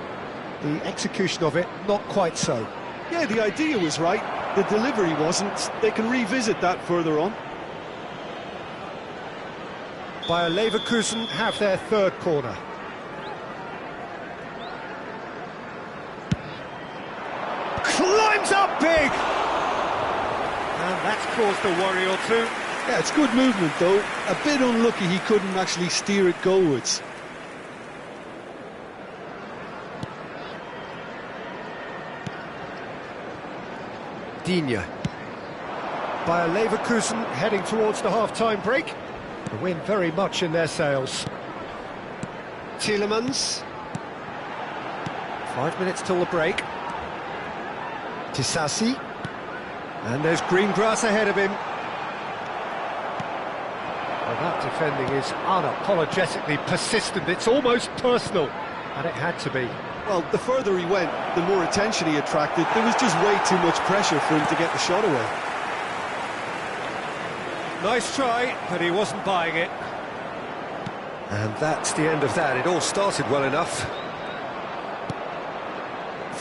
The execution of it, not quite so. Yeah, the idea was right. The delivery wasn't. They can revisit that further on. Bayer Leverkusen have their third corner. Climbs up big! And that's caused a worry or two. Yeah, it's good movement though. A bit unlucky he couldn't actually steer it goalwards. Digne. Bayer Leverkusen heading towards the half-time break. The wind very much in their sails. Tielemans. 5 minutes till the break. Disasi. And there's green grass ahead of him. Well, that defending is unapologetically persistent. It's almost personal. And it had to be. Well, the further he went, the more attention he attracted. There was just way too much pressure for him to get the shot away. Nice try, but he wasn't buying it. And that's the end of that. It all started well enough.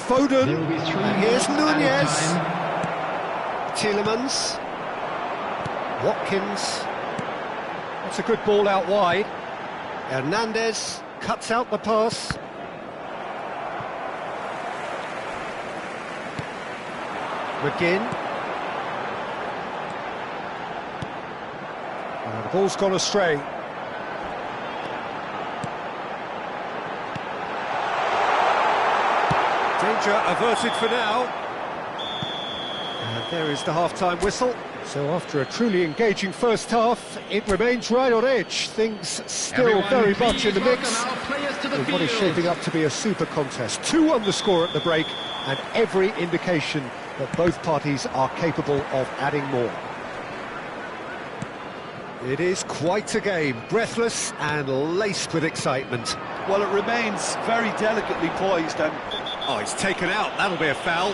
Foden, and here's Nunez. Tielemans. Watkins. That's a good ball out wide. Hernandez cuts out the pass. McGinn. The ball's gone astray. Danger averted for now. And there is the half-time whistle. So after a truly engaging first half, it remains right on edge. Things still very much in the mix. With what is shaping up to be a super contest. 2 on the score at the break, and every indication that both parties are capable of adding more. It is quite a game, breathless and laced with excitement. Well, it remains very delicately poised and... Oh, he's taken out, that'll be a foul.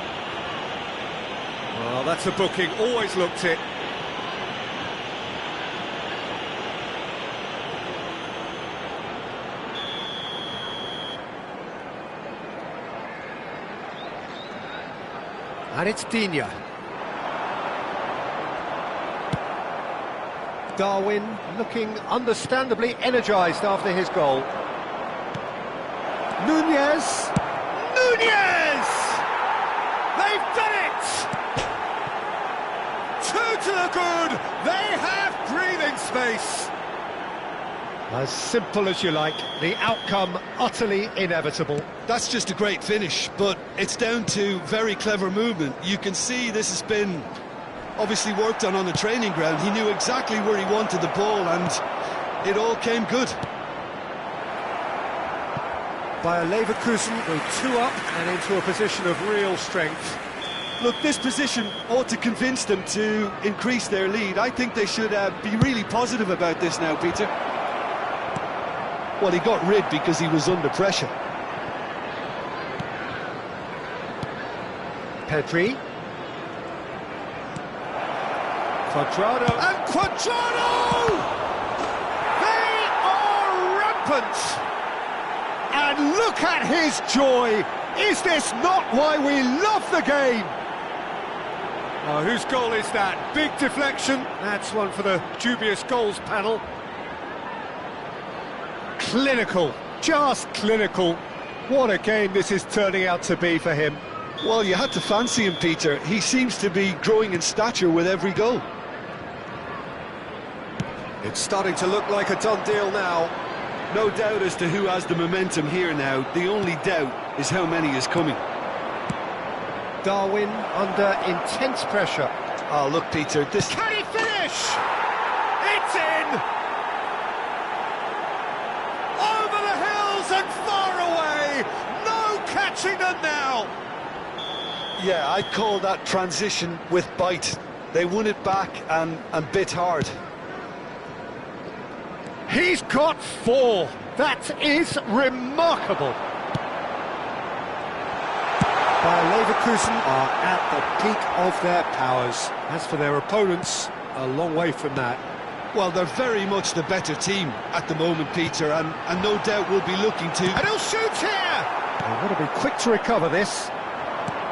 Well, that's a booking, always looked it. And it's Digne. Darwin looking understandably energised after his goal. Nunez! Nunez! They've done it! 2 to the good! They have breathing space! As simple as you like, the outcome utterly inevitable. That's just a great finish, but it's down to very clever movement. You can see this has been obviously worked on the training ground. He knew exactly where he wanted the ball and it all came good. Bayer Leverkusen go 2 up and into a position of real strength. Look, this position ought to convince them to increase their lead. I think they should be really positive about this now, Peter. Well, he got rid because he was under pressure. Pedri. Quadrado, and Quadrado! They are rampant! And look at his joy! Is this not why we love the game? Oh, whose goal is that? Big deflection. That's one for the dubious goals panel. Clinical, just clinical. What a game this is turning out to be for him. Well, you had to fancy him, Peter. He seems to be growing in stature with every goal. It's starting to look like a done deal now. No doubt as to who has the momentum here now. The only doubt is how many is coming. Darwin under intense pressure. Oh, look, Peter, this... Can he finish? It's in! Over the hills and far away! No catching them now! Yeah, I'd call that transition with bite. They won it back and bit hard. He's got 4. That is remarkable. Bayer Leverkusen are at the peak of their powers. As for their opponents, a long way from that. Well, they're very much the better team at the moment, Peter, and no doubt will be looking to... And he'll shoot here! They've got to be quick to recover this.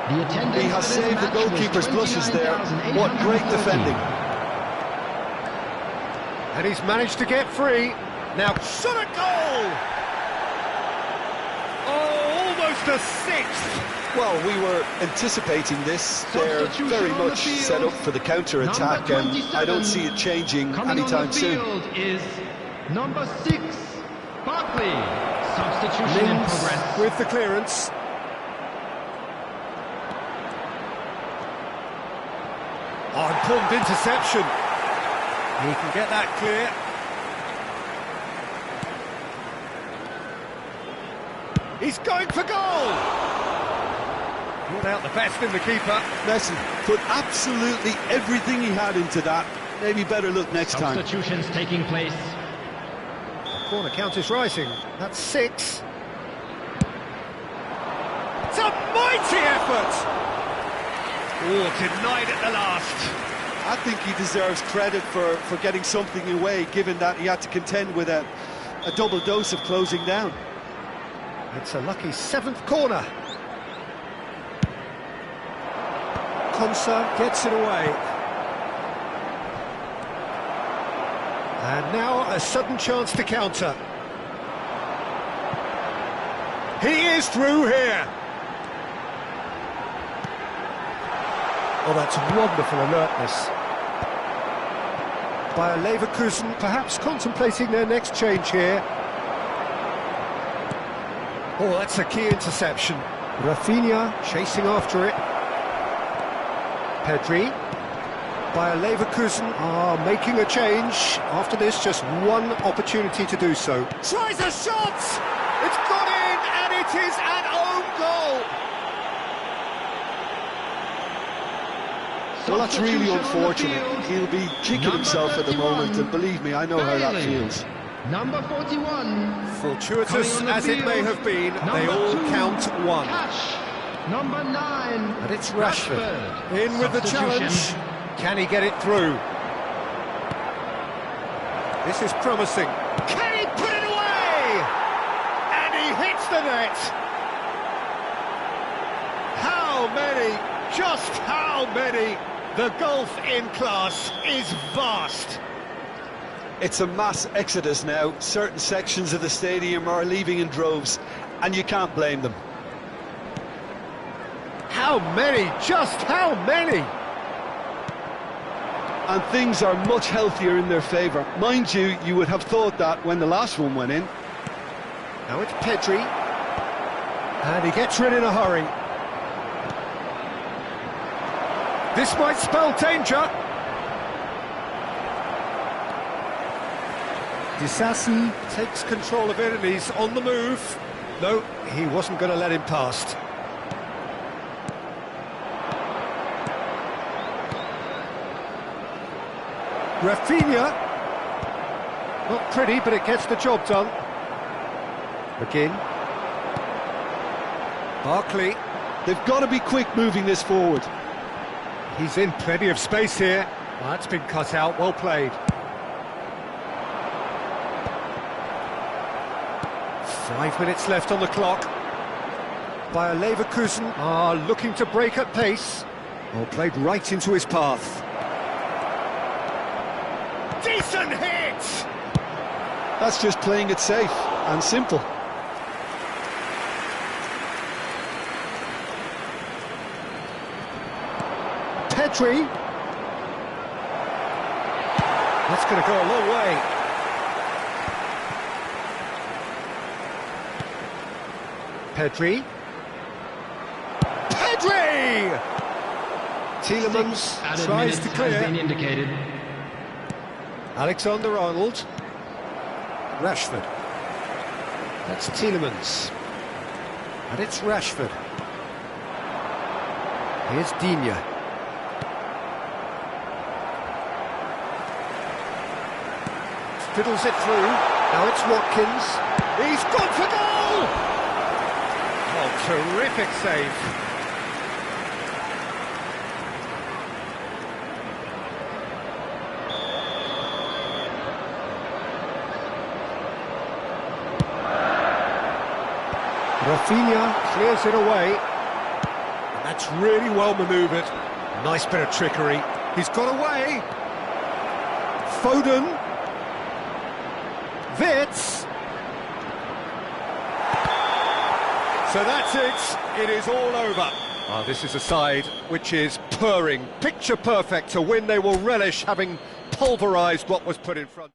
He has saved the goalkeeper's blushes there. What great defending. And he's managed to get free. Now, shot a goal! Oh, almost a 6th! Well, we were anticipating this. They're very much set up for the counter-attack, and I don't see it changing anytime soon. Is number 6, Barkley. Substitution in progress. With the clearance. Oh, important interception. He can get that clear. He's going for goal! Brought out the best in the keeper. Messi put absolutely everything he had into that. Maybe better look next time. Substitutions taking place. The corner count is rising. That's 6. It's a mighty effort! Oh, denied at the last. I think he deserves credit for getting something away, given that he had to contend with a double dose of closing down. It's a lucky 7th corner. Konsa gets it away. And now a sudden chance to counter. He is through here. Oh, that's wonderful alertness. Bayer Leverkusen perhaps contemplating their next change here. Oh, that's a key interception. Rafinha chasing after it. Pedri. Bayer Leverkusen are making a change. After this, just one opportunity to do so. Tries a shot! It's gone in, and it is an own goal! Well, that's really unfortunate. He'll be kicking himself at the moment, and believe me, I know how that feels. Number 41. Fortuitous as it may have been, they all count 1. Cash. Number 9. And it's Rashford. In with the challenge. Can he get it through? This is promising. Can he put it away? And he hits the net. How many? Just how many? The gulf in class is vast. It's a mass exodus now. Certain sections of the stadium are leaving in droves, and you can't blame them. How many? Just how many? And things are much healthier in their favour. Mind you, you would have thought that when the last one went in. Now it's Pedri. And he gets rid in a hurry. This might spell danger. Disasi takes control of it and he's on the move. No, he wasn't going to let him past. Rafinha. Not pretty, but it gets the job done. McGinn. Barkley. They've got to be quick moving this forward. He's in plenty of space here. Well, that's been cut out, well played. 5 minutes left on the clock. Bayer Leverkusen are looking to break at pace. Well, played right into his path. Decent hit! That's just playing it safe and simple. Petri. That's going to go a long way. Petri. Petri! Tielemans tries to clear. Has been indicated. Alexander-Arnold. Rashford. That's Tielemans. And it's Rashford. Here's Digne. Fiddles it through. Now it's Watkins. He's gone for goal! Oh, terrific save. Rafinha clears it away. And that's really well manoeuvred. Nice bit of trickery. He's got away. Foden. Wits. So that's it. It is all over. Oh, this is a side which is purring. Picture perfect. To win, they will relish having pulverised what was put in front.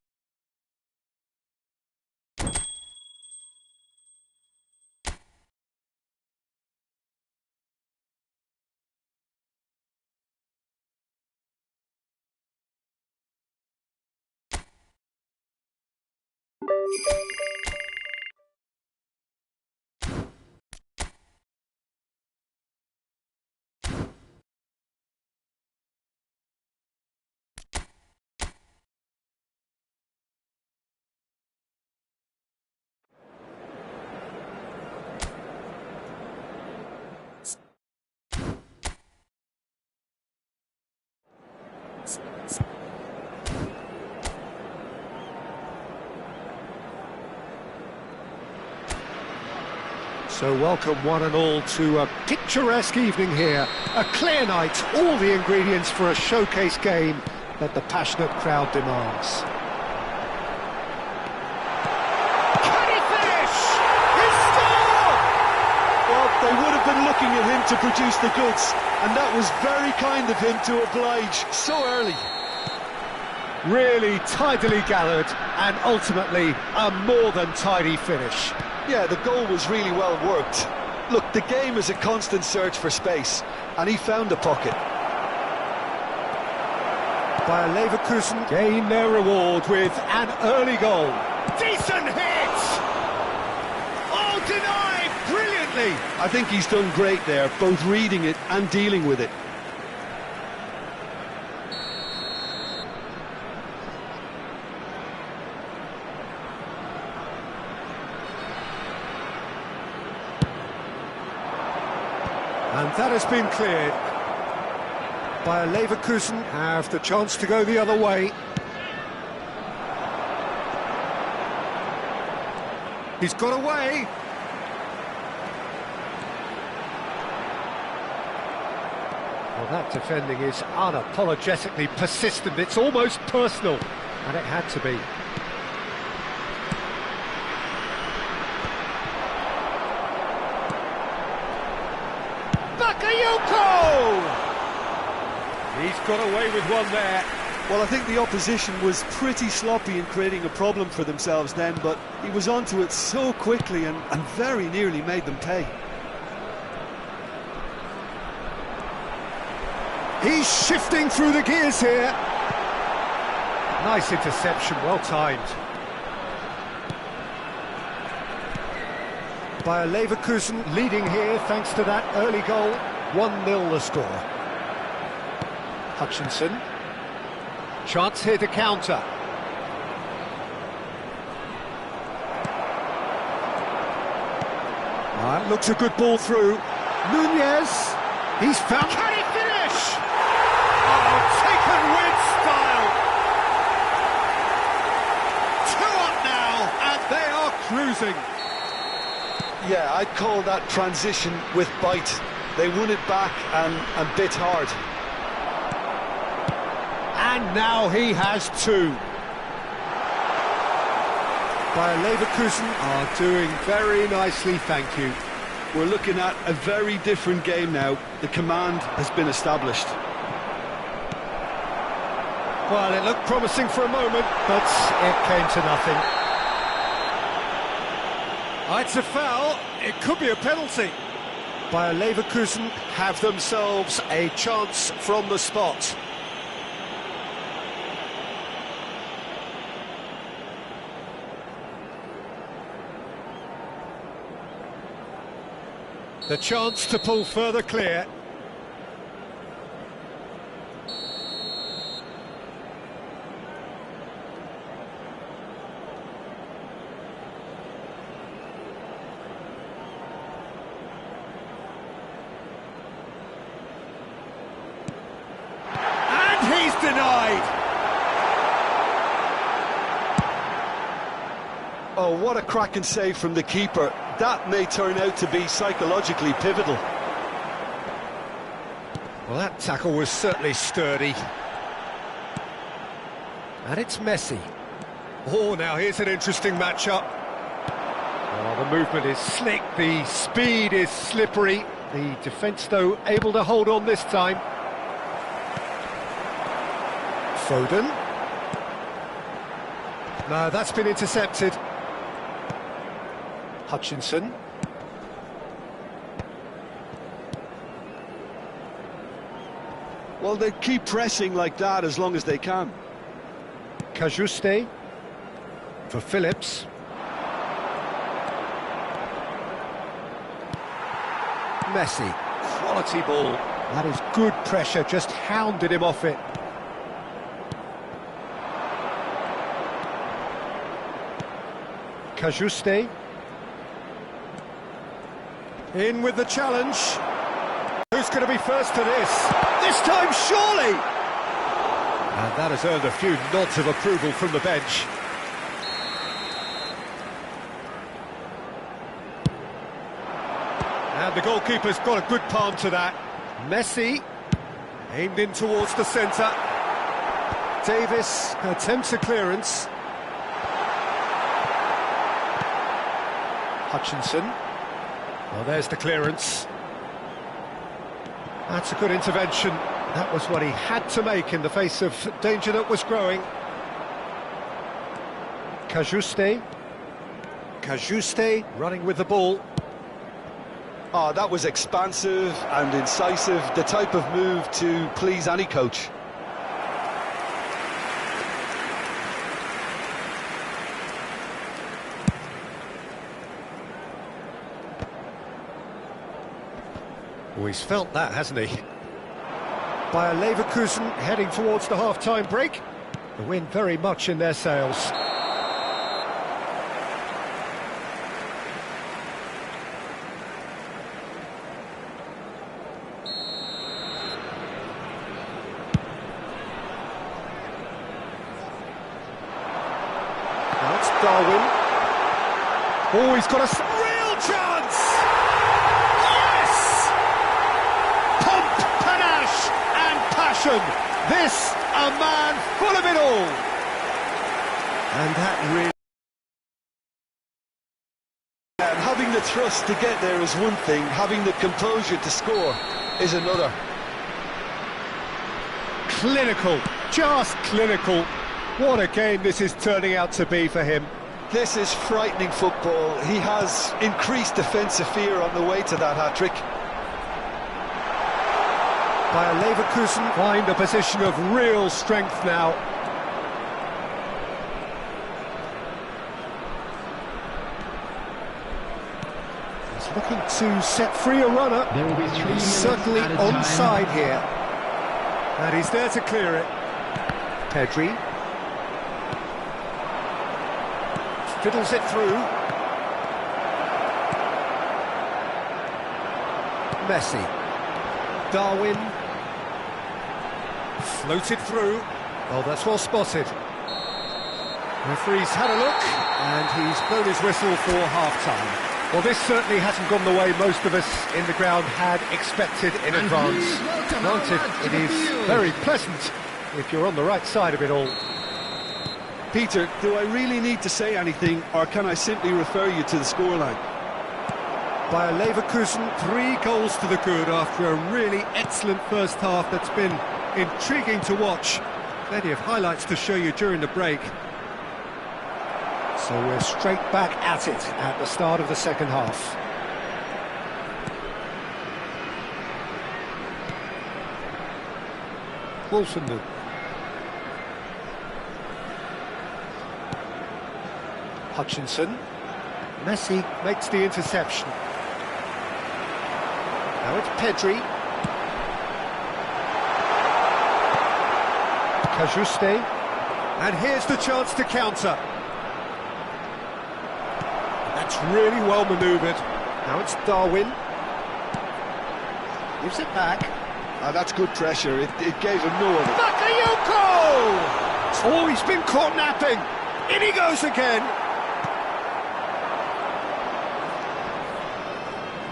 So welcome one and all to a picturesque evening here. A clear night, all the ingredients for a showcase game that the passionate crowd demands. Can he finish? He scored! Well, they would have been looking at him to produce the goods, and that was very kind of him to oblige so early. Really tidily gathered, and ultimately a more than tidy finish. Yeah, the goal was really well worked. Look, the game is a constant search for space, and he found a pocket. Bayer Leverkusen gain their reward with an early goal. Decent hit! Oh, denied brilliantly! I think he's done great there, both reading it and dealing with it. And that has been cleared. Bayer Leverkusen have the chance to go the other way. He's got away. Well, that defending is unapologetically persistent. It's almost personal, and it had to be. He's got away with one there. Well, I think the opposition was pretty sloppy in creating a problem for themselves then, but he was onto it so quickly and very nearly made them pay. He's shifting through the gears here. Nice interception, well timed. Bayer Leverkusen leading here thanks to that early goal. 1-0 the score. Hutchinson. Chance here to counter. Looks a good ball through. Nunez, he's found... Can he finish? Oh, taken with style. 2 up now, and they are cruising. Yeah, I'd call that transition with bite. They won it back and bit hard. And now he has 2. Bayer Leverkusen are doing very nicely, thank you. We're looking at a very different game now. The command has been established. Well, it looked promising for a moment, but it came to nothing. It's a foul. It could be a penalty. Bayer Leverkusen have themselves a chance from the spot. The chance to pull further clear. And he's denied. Oh, what a cracking save from the keeper. That may turn out to be psychologically pivotal. Well, that tackle was certainly sturdy. And it's Messi. Oh, now here's an interesting matchup. Oh, the movement is slick, the speed is slippery. The defence, though, able to hold on this time. Foden. No, that's been intercepted. Hutchinson. Well, they keep pressing like that as long as they can. Kajuste for Phillips. Messi. Quality ball. That is good pressure, just hounded him off it. Kajuste. In with the challenge. Who's going to be first to this? This time, surely! And that has earned a few nods of approval from the bench. And the goalkeeper's got a good palm to that. Messi, aimed in towards the centre. Davis attempts a clearance. Hutchinson. Well, there's the clearance. That's a good intervention. That was what he had to make in the face of danger that was growing. Kajuste. Kajuste running with the ball. Oh, that was expansive and incisive, the type of move to please any coach. Oh, he's felt that, hasn't he? Bayer Leverkusen heading towards the half-time break. The wind very much in their sails. That's Darwin. Oh, he's got a real chance! Yes! Pomp, panache and passion. This, a man full of it all. And that really... And having the trust to get there is one thing, having the composure to score is another. Clinical, just clinical. What a game this is turning out to be for him. This is frightening football. He has increased defensive fear on the way to that hat-trick. Bayer Leverkusen find a position of real strength now. He's looking to set free a runner. There will be 3 minutes Certainly added onside time. here. And he's there to clear it. Pedri. Fiddles it through. Messi. Darwin. Floated through. Oh, that's well spotted. Referee's had a look, and he's blown his whistle for half-time. Well, this certainly hasn't gone the way most of us in the ground had expected in advance. Granted, it is very pleasant if you're on the right side of it all. Peter, do I really need to say anything, or can I simply refer you to the scoreline? Bayer Leverkusen, 3 goals to the good after a really excellent first half that's been intriguing to watch. Plenty of highlights to show you during the break. So we're straight back at it at the start of the second half. Wolfenden. Hutchinson. Messi makes the interception. Now it's Pedri. Cajuste. And here's the chance to counter. That's really well manoeuvred. Now it's Darwin. Gives it back. That's good pressure. It gave him no other. Bakayoko! Oh, he's been caught napping. In he goes again.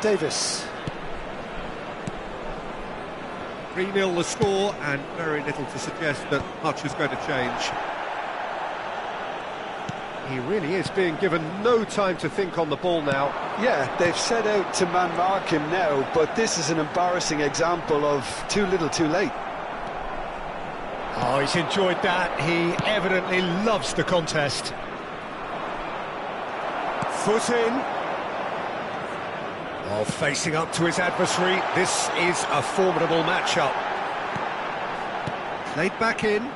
Davis. 3-0 the score, and very little to suggest that much is going to change. He really is being given no time to think on the ball now. Yeah, they've set out to man-mark him now, but this is an embarrassing example of too little too late. Oh, he's enjoyed that. He evidently loves the contest. Foot in. Oh, facing up to his adversary. This is a formidable matchup. Played back in.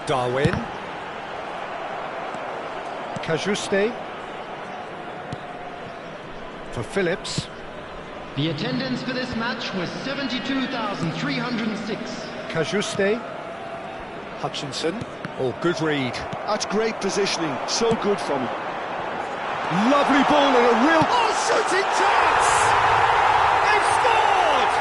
Darwin. Cajuste. For Phillips. The attendance for this match was 72,306. Cajuste. Hutchinson. Oh, good read. That's great positioning. So good from him. Lovely ball and a real... Oh, shooting chance! They've scored!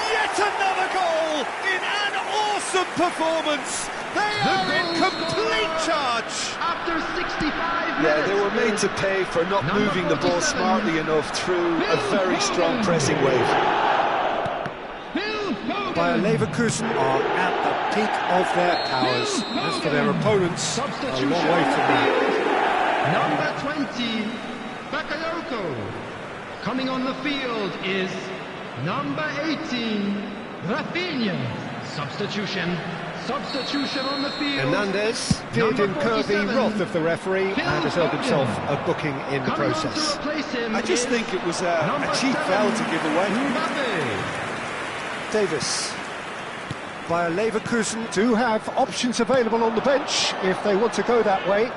Yet another goal in an awesome performance. They are in complete charge. After 65 minutes. Yeah, they were made to pay for not moving the ball smartly enough through a very strong pressing wave. Bayer Leverkusen are at the peak of their powers. As for their opponents, a long way from that. Number 20, Bakayoko. Coming on the field is number 18, Rafinha. Substitution on the field. Hernandez did incur the wrath of the referee and has earned himself a booking in the process. I just think it was a cheap foul to give away. Davis. Bayer Leverkusen do have options available on the bench if they want to go that way.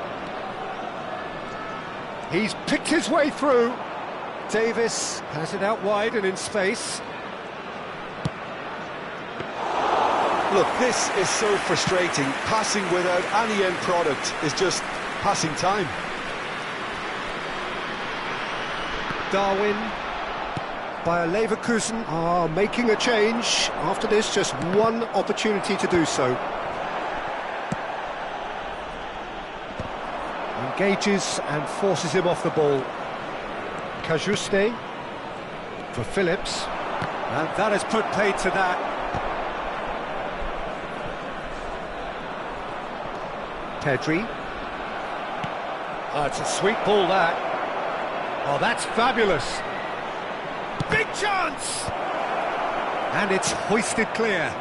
He's picked his way through. Davis has it out wide and in space. Look, this is so frustrating. Passing without any end product is just passing time. Darwin. Bayer Leverkusen are making a change. After this, just one opportunity to do so. Engages and forces him off the ball. Cajuste for Phillips. And that has put paid to that. Pedri. Oh, it's a sweet ball, that. Oh, that's fabulous. Big chance! And it's hoisted clear.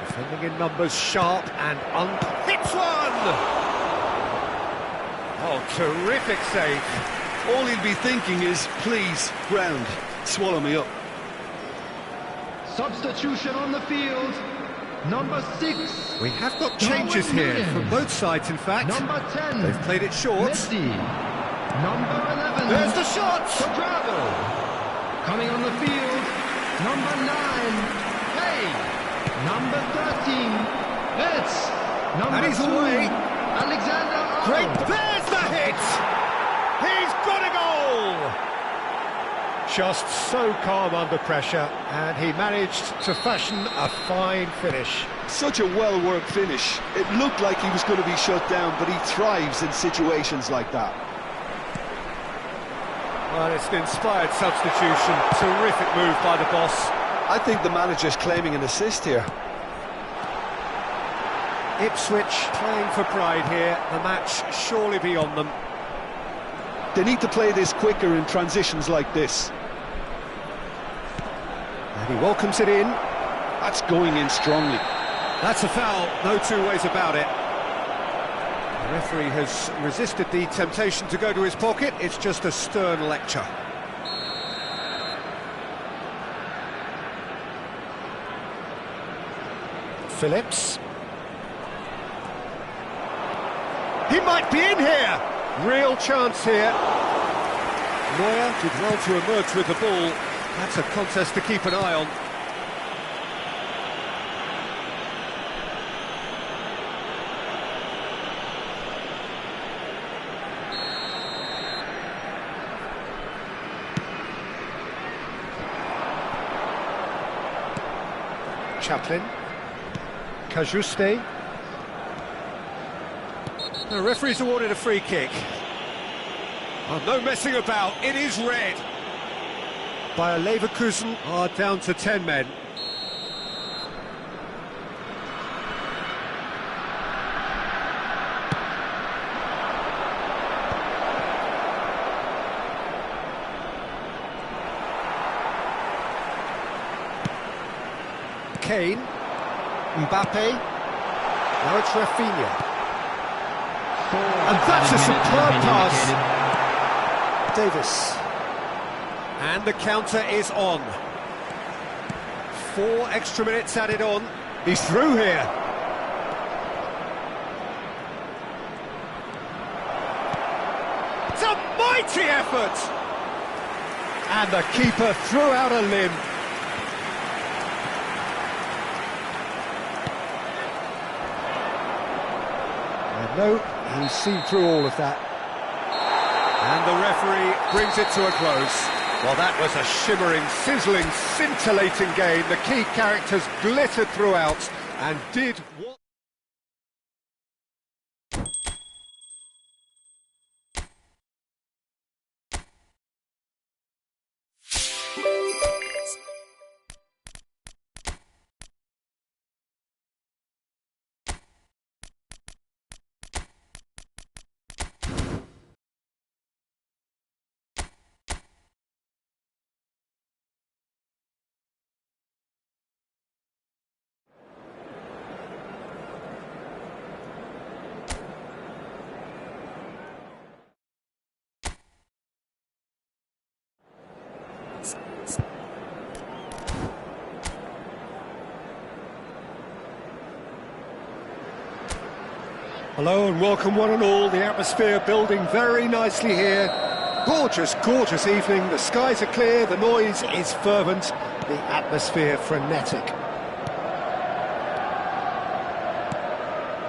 Defending in numbers, sharp and hits one! Oh, terrific save. All he'll be thinking is, please, ground, swallow me up. Substitution on the field. Number 6. We have got changes here from both sides, in fact. Number 10. They've played it short. Messi. Number 11. There's the shot! Quadrado. Coming on the field, number 9, Hey. Number 13, it's number and he's 2, away. Alexander Arnold. Great, there's the it! He's got a goal! Just so calm under pressure, and he managed to fashion a fine finish. Such a well-worked finish. It looked like he was going to be shut down, but he thrives in situations like that. Well, it's an inspired substitution. Terrific move by the boss. I think the manager's claiming an assist here. Ipswich playing for pride here. The match surely beyond them. They need to play this quicker in transitions like this. And he welcomes it in. That's going in strongly. That's a foul, no two ways about it. The referee has resisted the temptation to go to his pocket. It's just a stern lecture. Phillips. He might be in here! Real chance here. Neuer did well to emerge with the ball. That's a contest to keep an eye on. Chaplin. Kajuste. The referee's awarded a free kick. Oh, no messing about, it is red. Bayer Leverkusen are down to 10 men. Kane, Mbappe, now it's Rafinha. And that's a superb pass. Davis. And the counter is on. 4 extra minutes added on. He's through here. It's a mighty effort. And the keeper threw out a limb. And no, he's seen through all of that. And the referee brings it to a close. Well, that was a shimmering, sizzling, scintillating game. The key characters glittered throughout and did what... Hello and welcome one and all. The atmosphere building very nicely here. Gorgeous, gorgeous evening. The skies are clear, the noise is fervent, the atmosphere frenetic.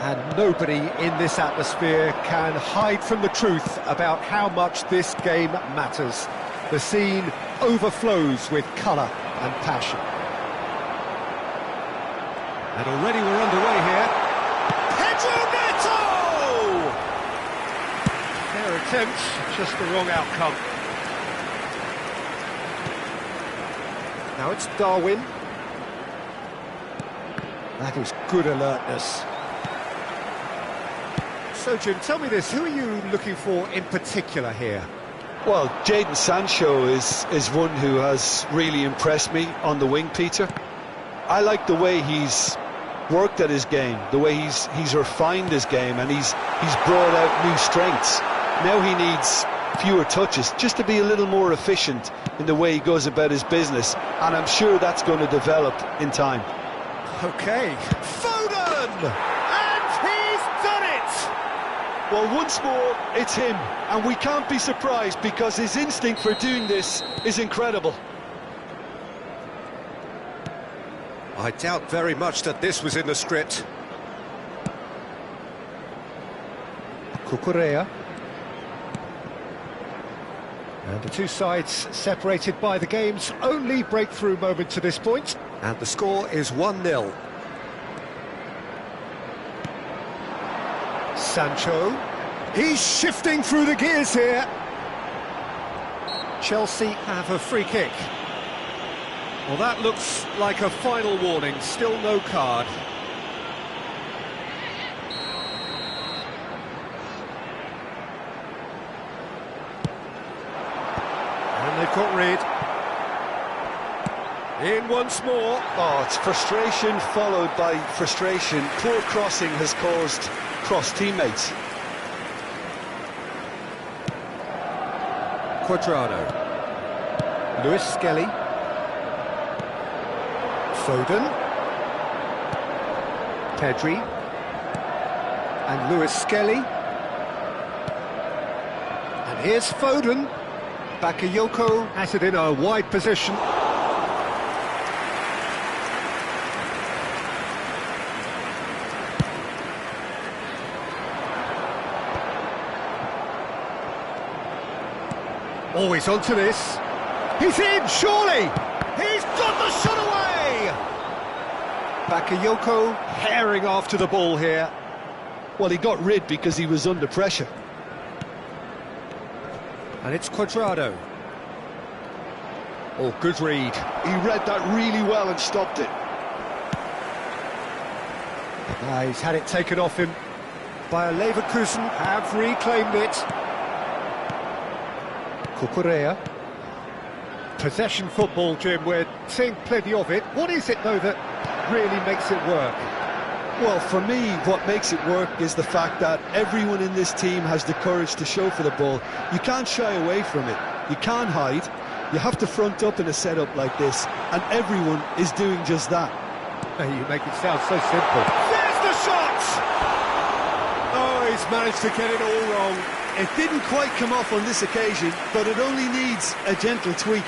And nobody in this atmosphere can hide from the truth about how much this game matters. The scene overflows with colour and passion. And already we're underway here. Their attempt, just the wrong outcome. Now it's Darwin. That is good alertness. So, Jim, tell me this, who are you looking for in particular here? Well, Jadon Sancho is one who has really impressed me on the wing, Peter. I like the way he's worked at his game, the way he's refined his game, and he's brought out new strengths. Now he needs fewer touches, just to be a little more efficient in the way he goes about his business, and I'm sure that's going to develop in time. OK, Foden! And he's done it! Well, once more, it's him, and we can't be surprised because his instinct for doing this is incredible. I doubt very much that this was in the script. Cucurella. And the two sides separated by the game's only breakthrough moment to this point. And the score is 1-0. Sancho. He's shifting through the gears here. Chelsea have a free kick. Well, that looks like a final warning. Still no card. And they've got rid. In once more. Oh, it's frustration followed by frustration. Poor crossing has caused cross teammates. Cuadrado. Lewis Skelly. Foden. Pedri. And Lewis Skelly. And here's Foden. Bakayoko has it in a wide position. Always onto this. He's in, surely! He's got the shot away! Bakayoko herring after the ball here. Well, he got rid because he was under pressure. And it's Cuadrado. Oh, good read. He read that really well and stopped it. He's had it taken off him. Bayer Leverkusen have reclaimed it. Cucurella. Possession football, Jim, we're seeing plenty of it. What is it, though, that really makes it work? Well, for me, what makes it work is the fact that everyone in this team has the courage to show for the ball. You can't shy away from it. You can't hide. You have to front up in a setup like this, and everyone is doing just that. You make it sound so simple. There's the shot! Oh, he's managed to get it all wrong. It didn't quite come off on this occasion, but it only needs a gentle tweak.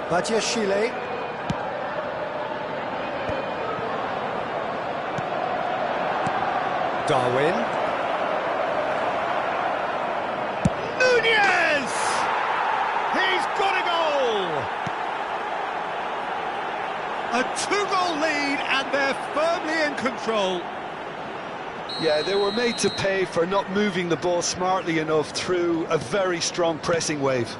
Badiashile. Darwin. Nunez! He's got a goal! A two-goal lead, and they're firmly in control. Yeah, they were made to pay for not moving the ball smartly enough through a very strong pressing wave.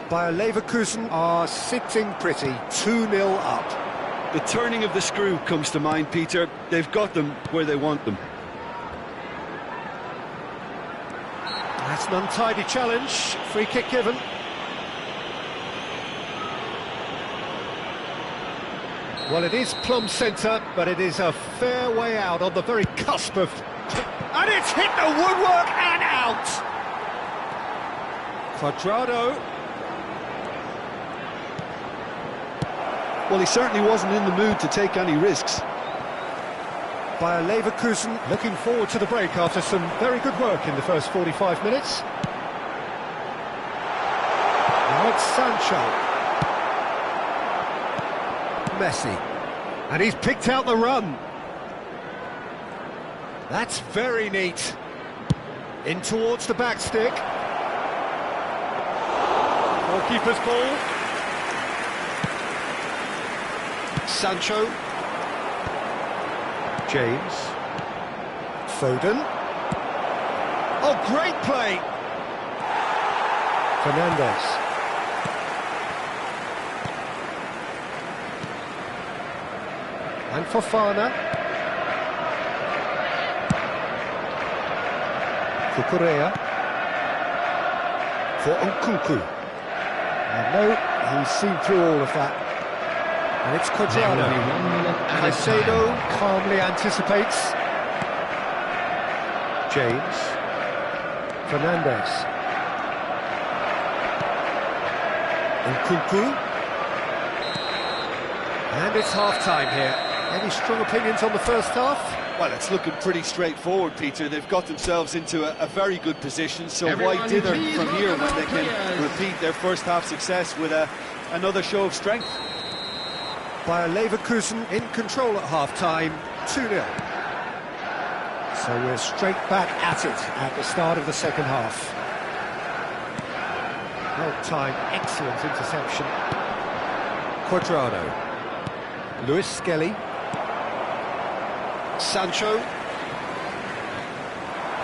Bayer Leverkusen are sitting pretty, 2-0 up. The turning of the screw comes to mind, Peter. They've got them where they want them. That's an untidy challenge. Free kick given. Well, it is plumb centre, but it is a fair way out on the very cusp of... And it's hit the woodwork and out! Cuadrado. Well, he certainly wasn't in the mood to take any risks. Bayer Leverkusen looking forward to the break after some very good work in the first 45 minutes. Now it's Sancho. Messi. And he's picked out the run. That's very neat. In towards the back stick. Goalkeeper's ball. Sancho. James. Foden. Oh, great play! Fernandes. And Fofana. Cucurella. For Nkunku. And no, he's seen through all of that. And it's Cuadrado. Caicedo calmly anticipates. James. Fernandes. Nkunku. And it's half-time here. Any strong opinions on the first half? Well, it's looking pretty straightforward, Peter. They've got themselves into a very good position, so Everyone why dither please from here welcome when our they can players. repeat their first-half success with another show of strength? Bayer Leverkusen in control at half-time, 2-0. So we're straight back at it at the start of the second half. Well-timed, excellent interception. Quadrado. Luis Skelly. Sancho.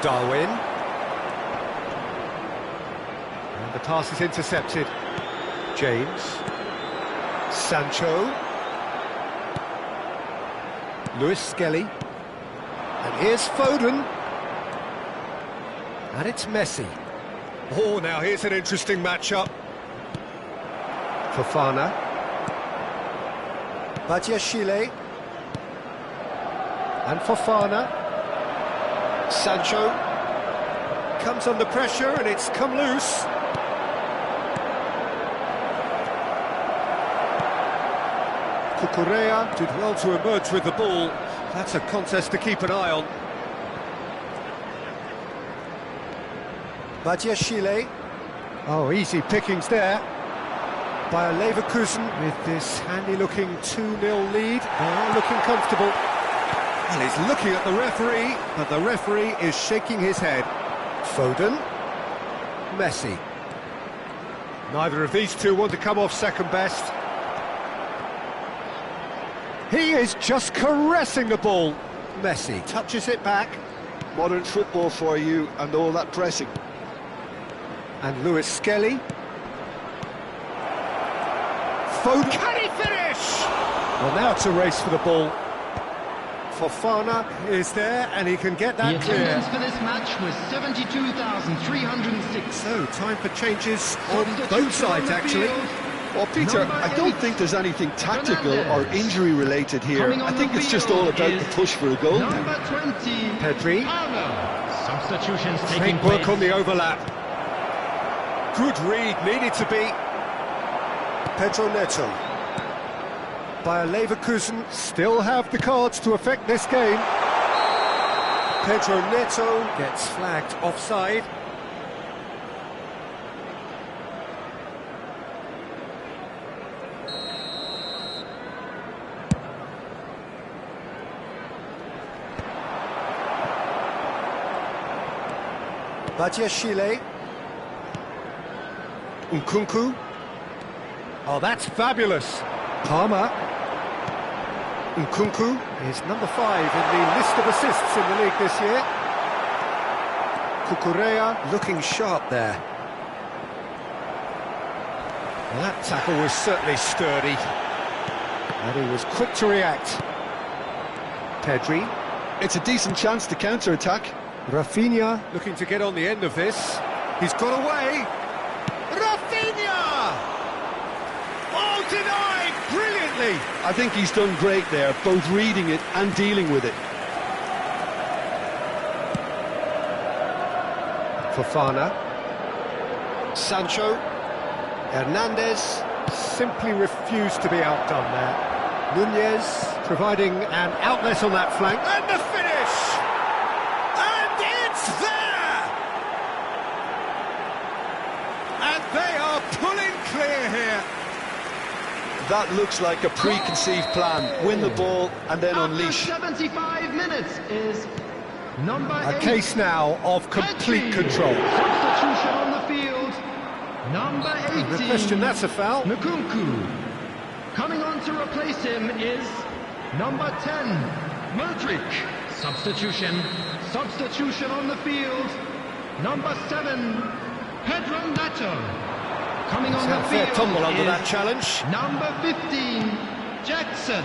Darwin. And the pass is intercepted. James. Sancho. Luis Skelly. And here's Foden. And it's Messi. Oh, now here's an interesting matchup. Fofana. Badiashile. And Fofana. Sancho. Comes under pressure and it's come loose. Cucurella did well to emerge with the ball. That's a contest to keep an eye on. Badiashile. Oh, easy pickings there. Bayer Leverkusen with this handy-looking 2-0 lead. They are looking comfortable. And he's looking at the referee, but the referee is shaking his head. Foden. Messi. Neither of these two want to come off second best. He is just caressing the ball. Messi touches it back. Modern football for you and all that pressing. And Luis Skelly. Foden. Can he finish? Well, now it's a race for the ball. Fofana is there, and he can get that The clear. attendance for this match was 72,306. So, time for changes on both sides, actually. Well, Peter, I don't think there's anything tactical or injury-related here. I think it's just all about the push for a goal now. Number 20, Pedri. Substitutions taking Great place. work on the overlap. Good read, needed to be. Pedro Neto. Bayer Leverkusen still have the cards to affect this game. Pedro Neto gets flagged offside. Badiashile. Nkunku. Oh, that's fabulous. Palmer. Nkunku is number 5 in the list of assists in the league this year. Cucurella looking sharp there. Well, that tackle was certainly sturdy. And he was quick to react. Pedri. It's a decent chance to counter-attack. Rafinha looking to get on the end of this. He's got away. Rafinha! Oh, denied brilliantly. I think he's done great there, both reading it and dealing with it. Fofana. Sancho. Hernandez simply refused to be outdone there. Nunez providing an outlet on that flank. And the finish! And it's there! And they are pulling clear here. That looks like a preconceived plan. Win the ball and then unleash. After 75 minutes is number 8. A case now of complete Kasih. control. Substitution on the field. Number 18. The question, that's a foul. Nkunku. Coming on to replace him is number 10, Modric. Substitution. Substitution on the field. Number 7, Pedro Neto. Coming on the Had a fair field tumble under is that challenge. number 15, Jackson.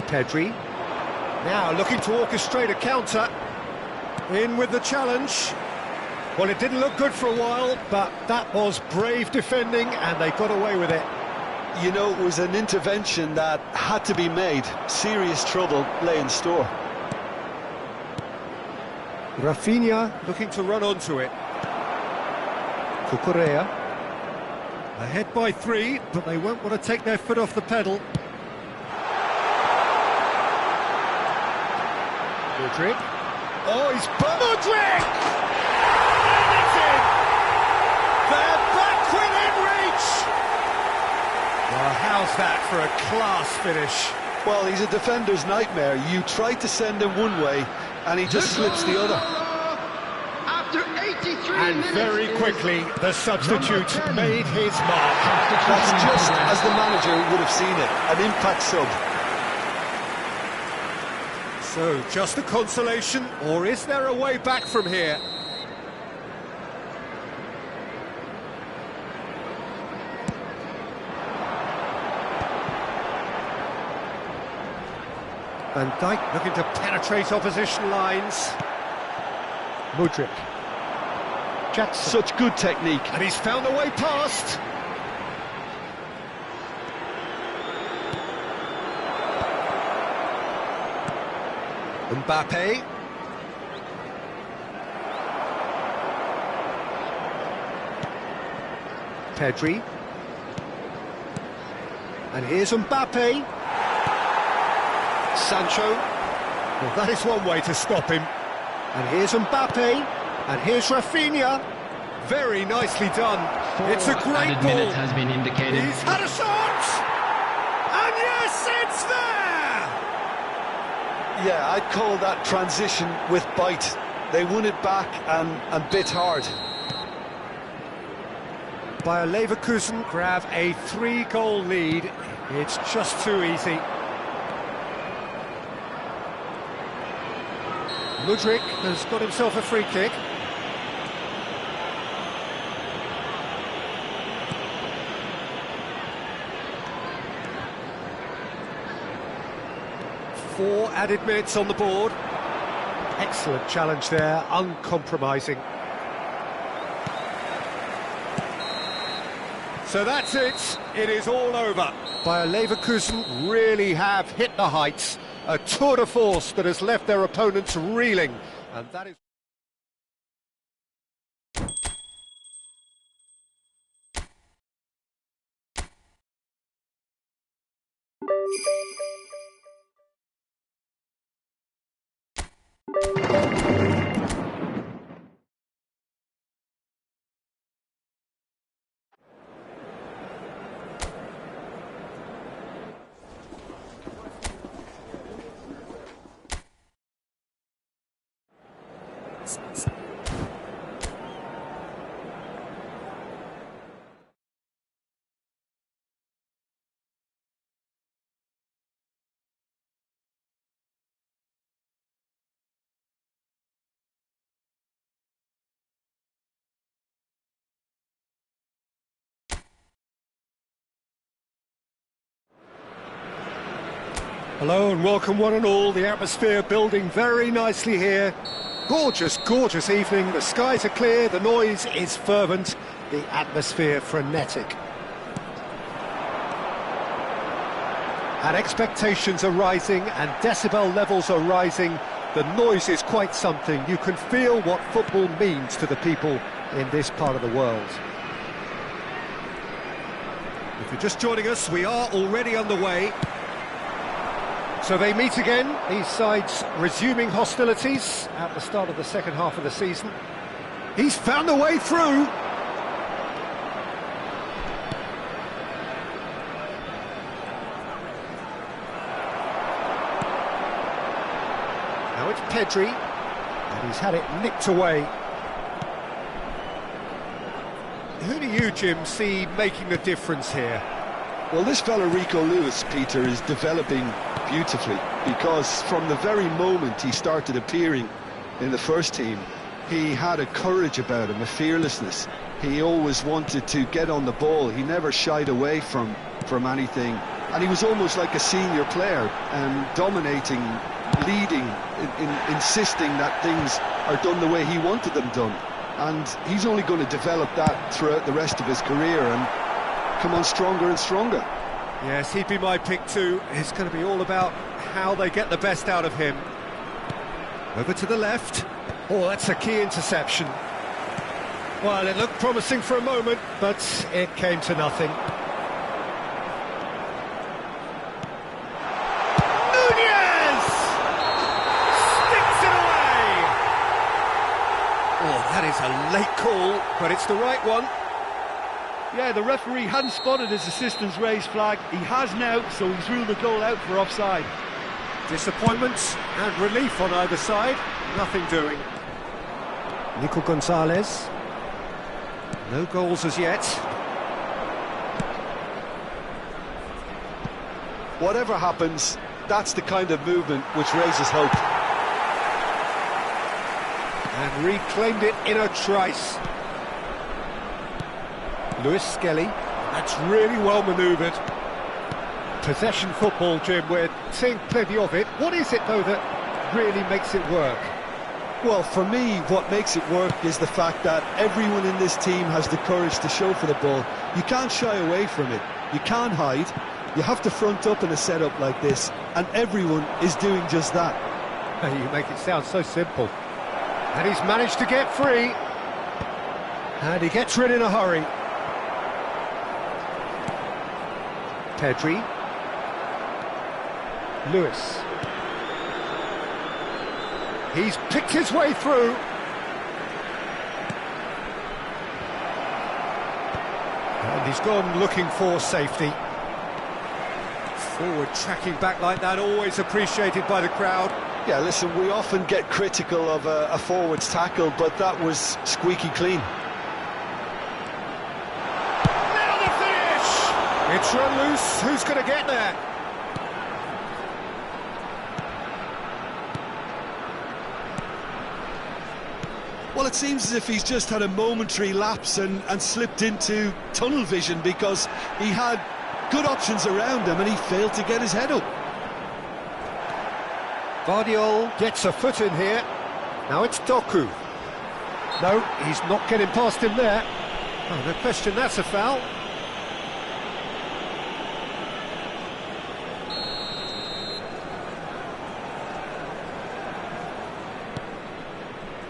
Pedri. Now looking to orchestrate a counter. In with the challenge. Well, it didn't look good for a while, but that was brave defending, and they got away with it. You know, it was an intervention that had to be made. Serious trouble lay in store. Rafinha looking to run onto it. Cucurella. Ahead by 3, but they won't want to take their foot off the pedal. Mudryk. Oh, he's... Mudryk! And it's in! They're back within reach! Well, how's that for a class finish? Well, he's a defender's nightmare. You try to send him one way, and he just slips the other. After 83 And minutes very quickly, the substitute made his mark. That's just as the manager would have seen it, an impact sub. So, just a consolation, or is there a way back from here? Van Dijk looking to penetrate opposition lines. Mudryk. Jackson. Such good technique. And he's found a way past. Mbappe. Pedri. And here's Mbappe. Sancho. Well, that is one way to stop him. And here's Mbappe. And here's Rafinha. Very nicely done. It's a great ball. minutes has been indicated. He's had a shot! And yes, it's there! Yeah, I'd call that transition with bite. They won it back and bit hard. Bayer Leverkusen grab a 3-goal lead. It's just too easy. Mudryk has got himself a free kick. Four added minutes on the board. Excellent challenge there, uncompromising. So that's it, it is all over. Bayer Leverkusen really have hit the heights. A tour de force that has left their opponents reeling. And that is... Hello and welcome one and all. The atmosphere building very nicely here. Gorgeous, gorgeous evening. The skies are clear, the noise is fervent, the atmosphere frenetic. And expectations are rising and decibel levels are rising. The noise is quite something. You can feel what football means to the people in this part of the world. If you're just joining us, we are already underway. So they meet again, these sides resuming hostilities at the start of the second half of the season. He's found a way through. Now it's Pedri, and he's had it nicked away. Who do you, Jim, see making the difference here? Well, this fella Rico Lewis, Peter, is developing beautifully, because from the very moment he started appearing in the first team, he had a courage about him, a fearlessness. He always wanted to get on the ball. He never shied away from anything, and he was almost like a senior player, dominating, leading, insisting that things are done the way he wanted them done. And he's only going to develop that throughout the rest of his career and come on stronger and stronger. Yes, he'd be my pick too. It's going to be all about how they get the best out of him. Over to the left. Oh, that's a key interception. Well, it looked promising for a moment, but it came to nothing. Nunez! Sticks late call, but it's the right one. Yeah, the referee hadn't spotted his assistant's raised flag. He has now, so he's ruled the goal out for offside. Disappointment and relief on either side. Nothing doing. Nico Gonzalez. No goals as yet. Whatever happens, that's the kind of movement which raises hope. And reclaimed it in a trice. Lewis Skelly. That's really well manoeuvred. Possession football, Jim, we're seeing plenty of it. What is it, though, that really makes it work? Well, for me, what makes it work is the fact that everyone in this team has the courage to show for the ball. You can't shy away from it. You can't hide. You have to front up in a setup like this, and everyone is doing just that. You make it sound so simple. And he's managed to get free. And he gets rid in a hurry. Pedri. Lewis. He's picked his way through. And he's gone looking for safety. Forward tracking back like that, always appreciated by the crowd. Yeah, listen, we often get critical of a forward's tackle, but that was squeaky clean. Now the finish! It's run loose, who's going to get there? Well, it seems as if he's just had a momentary lapse and slipped into tunnel vision, because he had good options around him and he failed to get his head up. Guardiola gets a foot in here. Now it's Doku. No, he's not getting past him there. Oh, no question, that's a foul.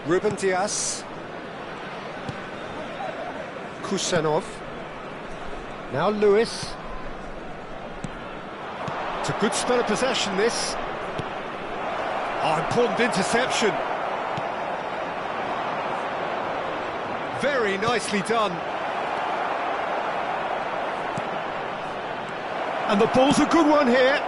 Ruben Dias. Kusanov. Now Lewis. It's a good spell of possession, this. Oh, important interception. Very nicely done. And the ball's a good one here.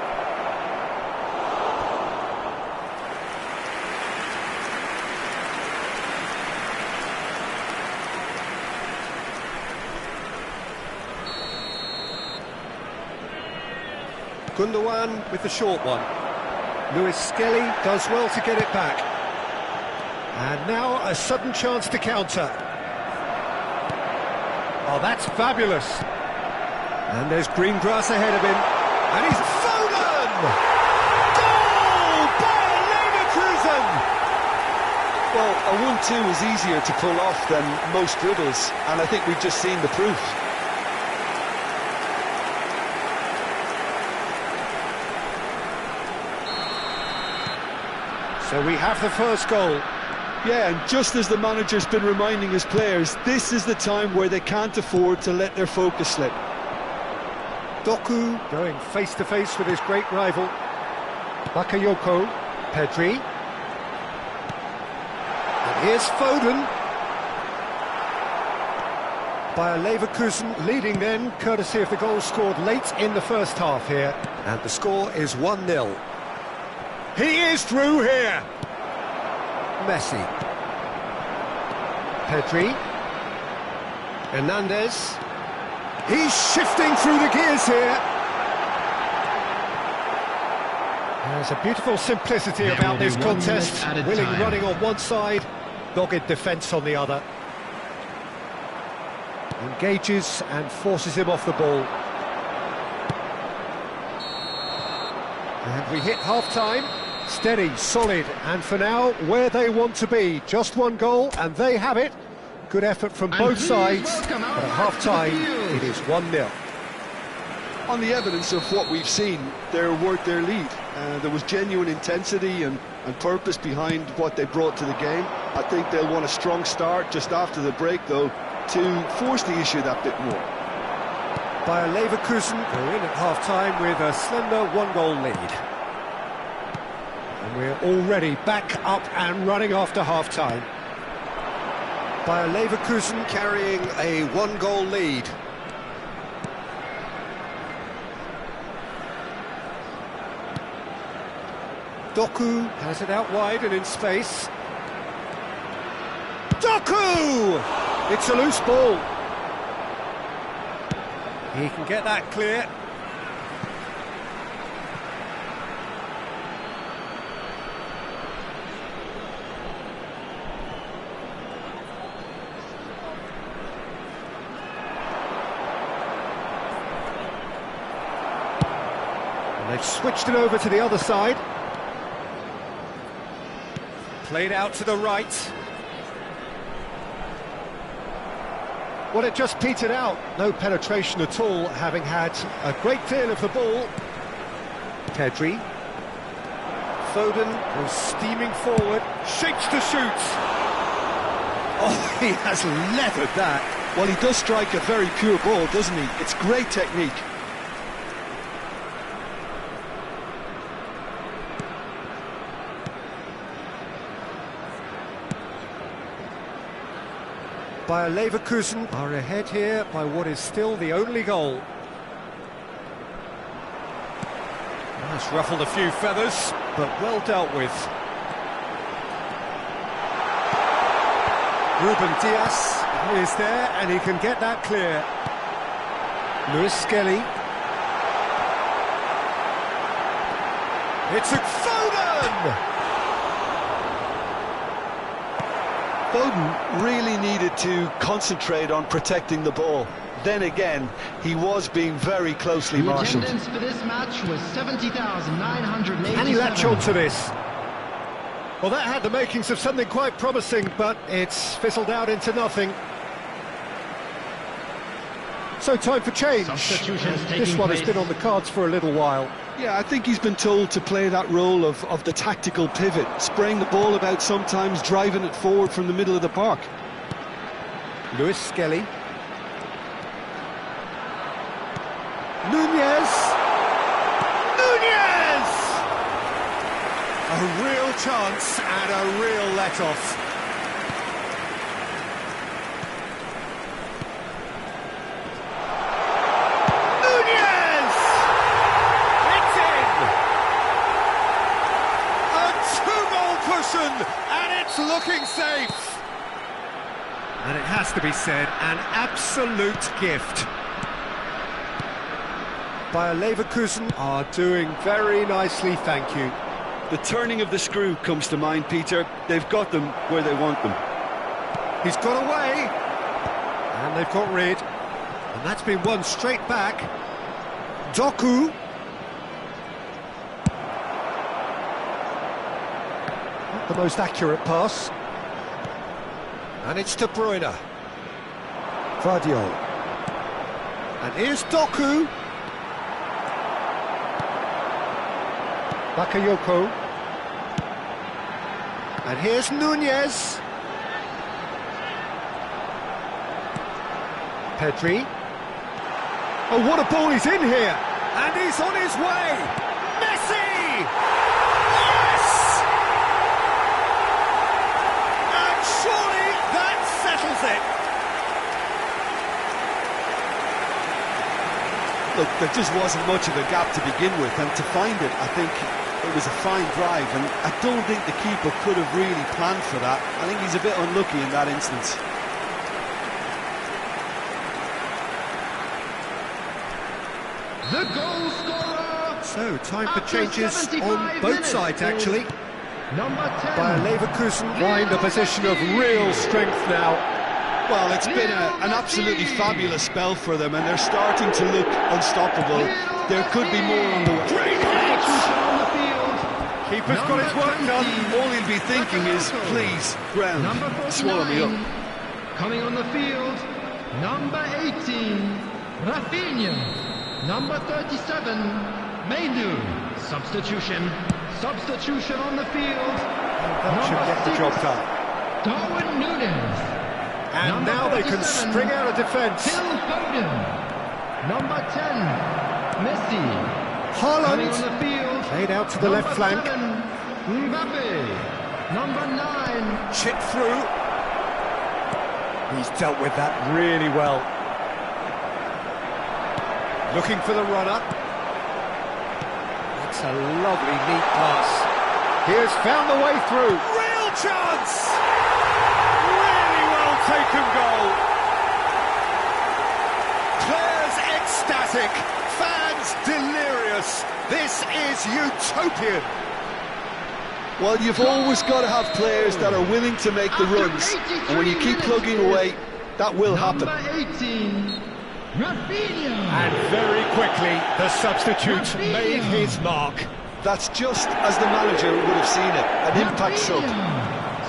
Gundogan with the short one. Lewis Skelly does well to get it back. And now a sudden chance to counter. Oh, that's fabulous. And there's green grass ahead of him. And he's Foden! Goal by Leverkusen! Well, a 1-2 is easier to pull off than most dribbles, and I think we've just seen the proof. So we have the first goal. Yeah, and just as the manager's been reminding his players, this is the time where they can't afford to let their focus slip. Doku going face-to-face with his great rival. Bakayoko. Pedri. And here's Foden. Bayer Leverkusen leading then, courtesy of the goal scored late in the first half here. And the score is 1-0. He is through here. Messi. Pedri. Hernandez. He's shifting through the gears here. There's a beautiful simplicity about this contest. Willing running on one side, dogged defence on the other. Engages and forces him off the ball. And we hit half-time. Steady, solid, and for now, where they want to be. Just one goal, and they have it. Good effort from both sides, but at half-time, it is 1-0. On the evidence of what we've seen, they're worth their lead. There was genuine intensity and purpose behind what they brought to the game. I think they'll want a strong start just after the break, though, to force the issue that bit more. Bayer Leverkusen go in at half-time with a slender one-goal lead. And we're already back up and running after half-time. Bayer Leverkusen carrying a one-goal lead. Doku has it out wide and in space. Doku! It's a loose ball. He can get that clear. And they've switched it over to the other side. Played out to the right. Well, it just petered out. No penetration at all, having had a great deal of the ball. Pedri. Foden goes steaming forward, shapes to shoot. Oh, he has leathered that. Well, he does strike a very pure ball, doesn't he? It's great technique. Bayer Leverkusen are ahead here by what is still the only goal. That's ruffled a few feathers, but well dealt with. Ruben Dias is there, and he can get that clear. Lewis Skelly. It's a Foden! Foden really needed to concentrate on protecting the ball. Then again, he was being very closely marshalled. The attendance for this match was 70,987. Can he latch on to this? Well, that had the makings of something quite promising, but it's fizzled out into nothing. So time for change. This one has been on the cards for a little while. Yeah, I think he's been told to play that role of the tactical pivot, spraying the ball about sometimes, driving it forward from the middle of the park. Lewis Skelly. Nunez! Nunez! A real chance and a real let-off. And it's looking safe. And it has to be said, an absolute gift. Bayer Leverkusen are doing very nicely, thank you. The turning of the screw comes to mind, Peter. They've got them where they want them. He's got away. And they've got rid. And that's been won straight back. Doku. The most accurate pass. And it's De Bruyne. Vardiol. And here's Doku. Bakayoko. And here's Nunez. Pedri. Oh, what a ball, he's in here. And he's on his way. Messi! Yes! And surely that settles it. Look, there just wasn't much of a gap to begin with, and to find it, I think it was a fine drive, and I don't think the keeper could have really planned for that. I think he's a bit unlucky in that instance. The goal scorer. So, time for changes on both sides, actually. Number 10. Bayer Leverkusen find a position of real strength now. Well, it's been an absolutely fabulous spell for them, and they're starting to look unstoppable. There could be more on the way. Great hit! Keeper's got his work done. All he'll be thinking is, please, ground, Number 49, swallow me up. coming on the field, number 18, Rafinha. Number 37, Mainu. Substitution on the field. That should get the job done. Darwin Núñez. And Number now they can 47, string out a defence. Phil Foden. Number 10, Messi. Coming on the Haaland field. played out to the left flank. 7, Mbappe. Number 9, Chip through. He's dealt with that really well. Looking for the runner. That's a lovely, neat pass. He has found the way through. Real chance! Really well taken goal. Players ecstatic, fans delirious. This is utopian. Well, you've always got to have players that are willing to make the runs, and when you keep plugging away, that will happen. Number 18, Rafinha. And very quickly, the substitute made his mark. That's just as the manager would have seen it, an impact sub.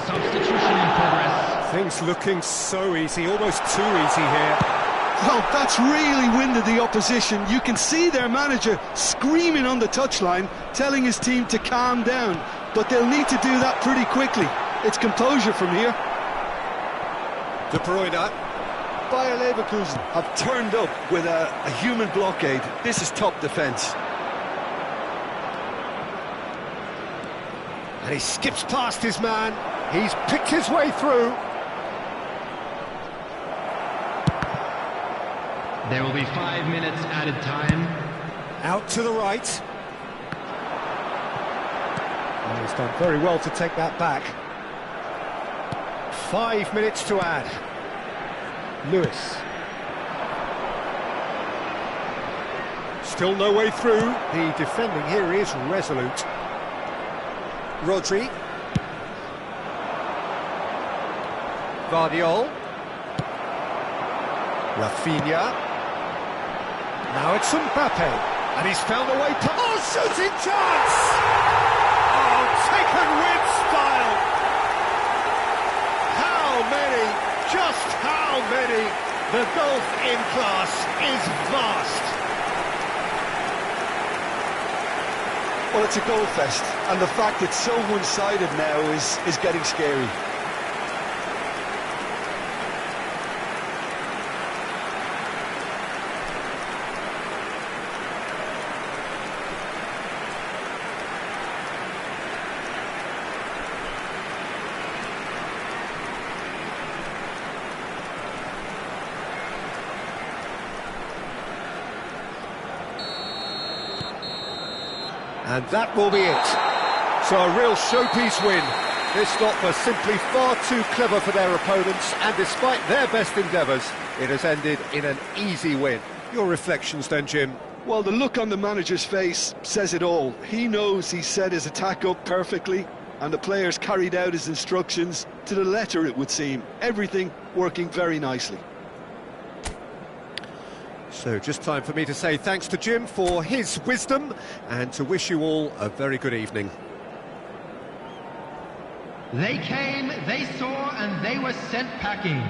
Substitution in progress. Things looking so easy, almost too easy here. Well, that's really winded the opposition. You can see their manager screaming on the touchline, telling his team to calm down. But they'll need to do that pretty quickly. It's composure from here. De Bruyne. Bayer Leverkusen have turned up with a human blockade. This is top defence. And he skips past his man. He's picked his way through. There will be 5 minutes added time. Out to the right. And he's done very well to take that back. 5 minutes to add. Lewis. Still no way through. The defending here is resolute. Rodri. Guardiol. Rafinha. Now it's Mbappe. And he's found a way to... Oh, shooting chance! Oh, taken with style. How many, just how many? The gulf in class is vast. Well, it's a goal fest, and the fact it's so one-sided now is getting scary. And that will be it. So a real showpiece win. This lot were simply far too clever for their opponents, and despite their best endeavours, it has ended in an easy win. Your reflections then, Jim? Well, the look on the manager's face says it all. He knows he set his attack up perfectly, and the players carried out his instructions to the letter, it would seem. Everything working very nicely. So just time for me to say thanks to Jim for his wisdom and to wish you all a very good evening. They came, they saw, and they were sent packing.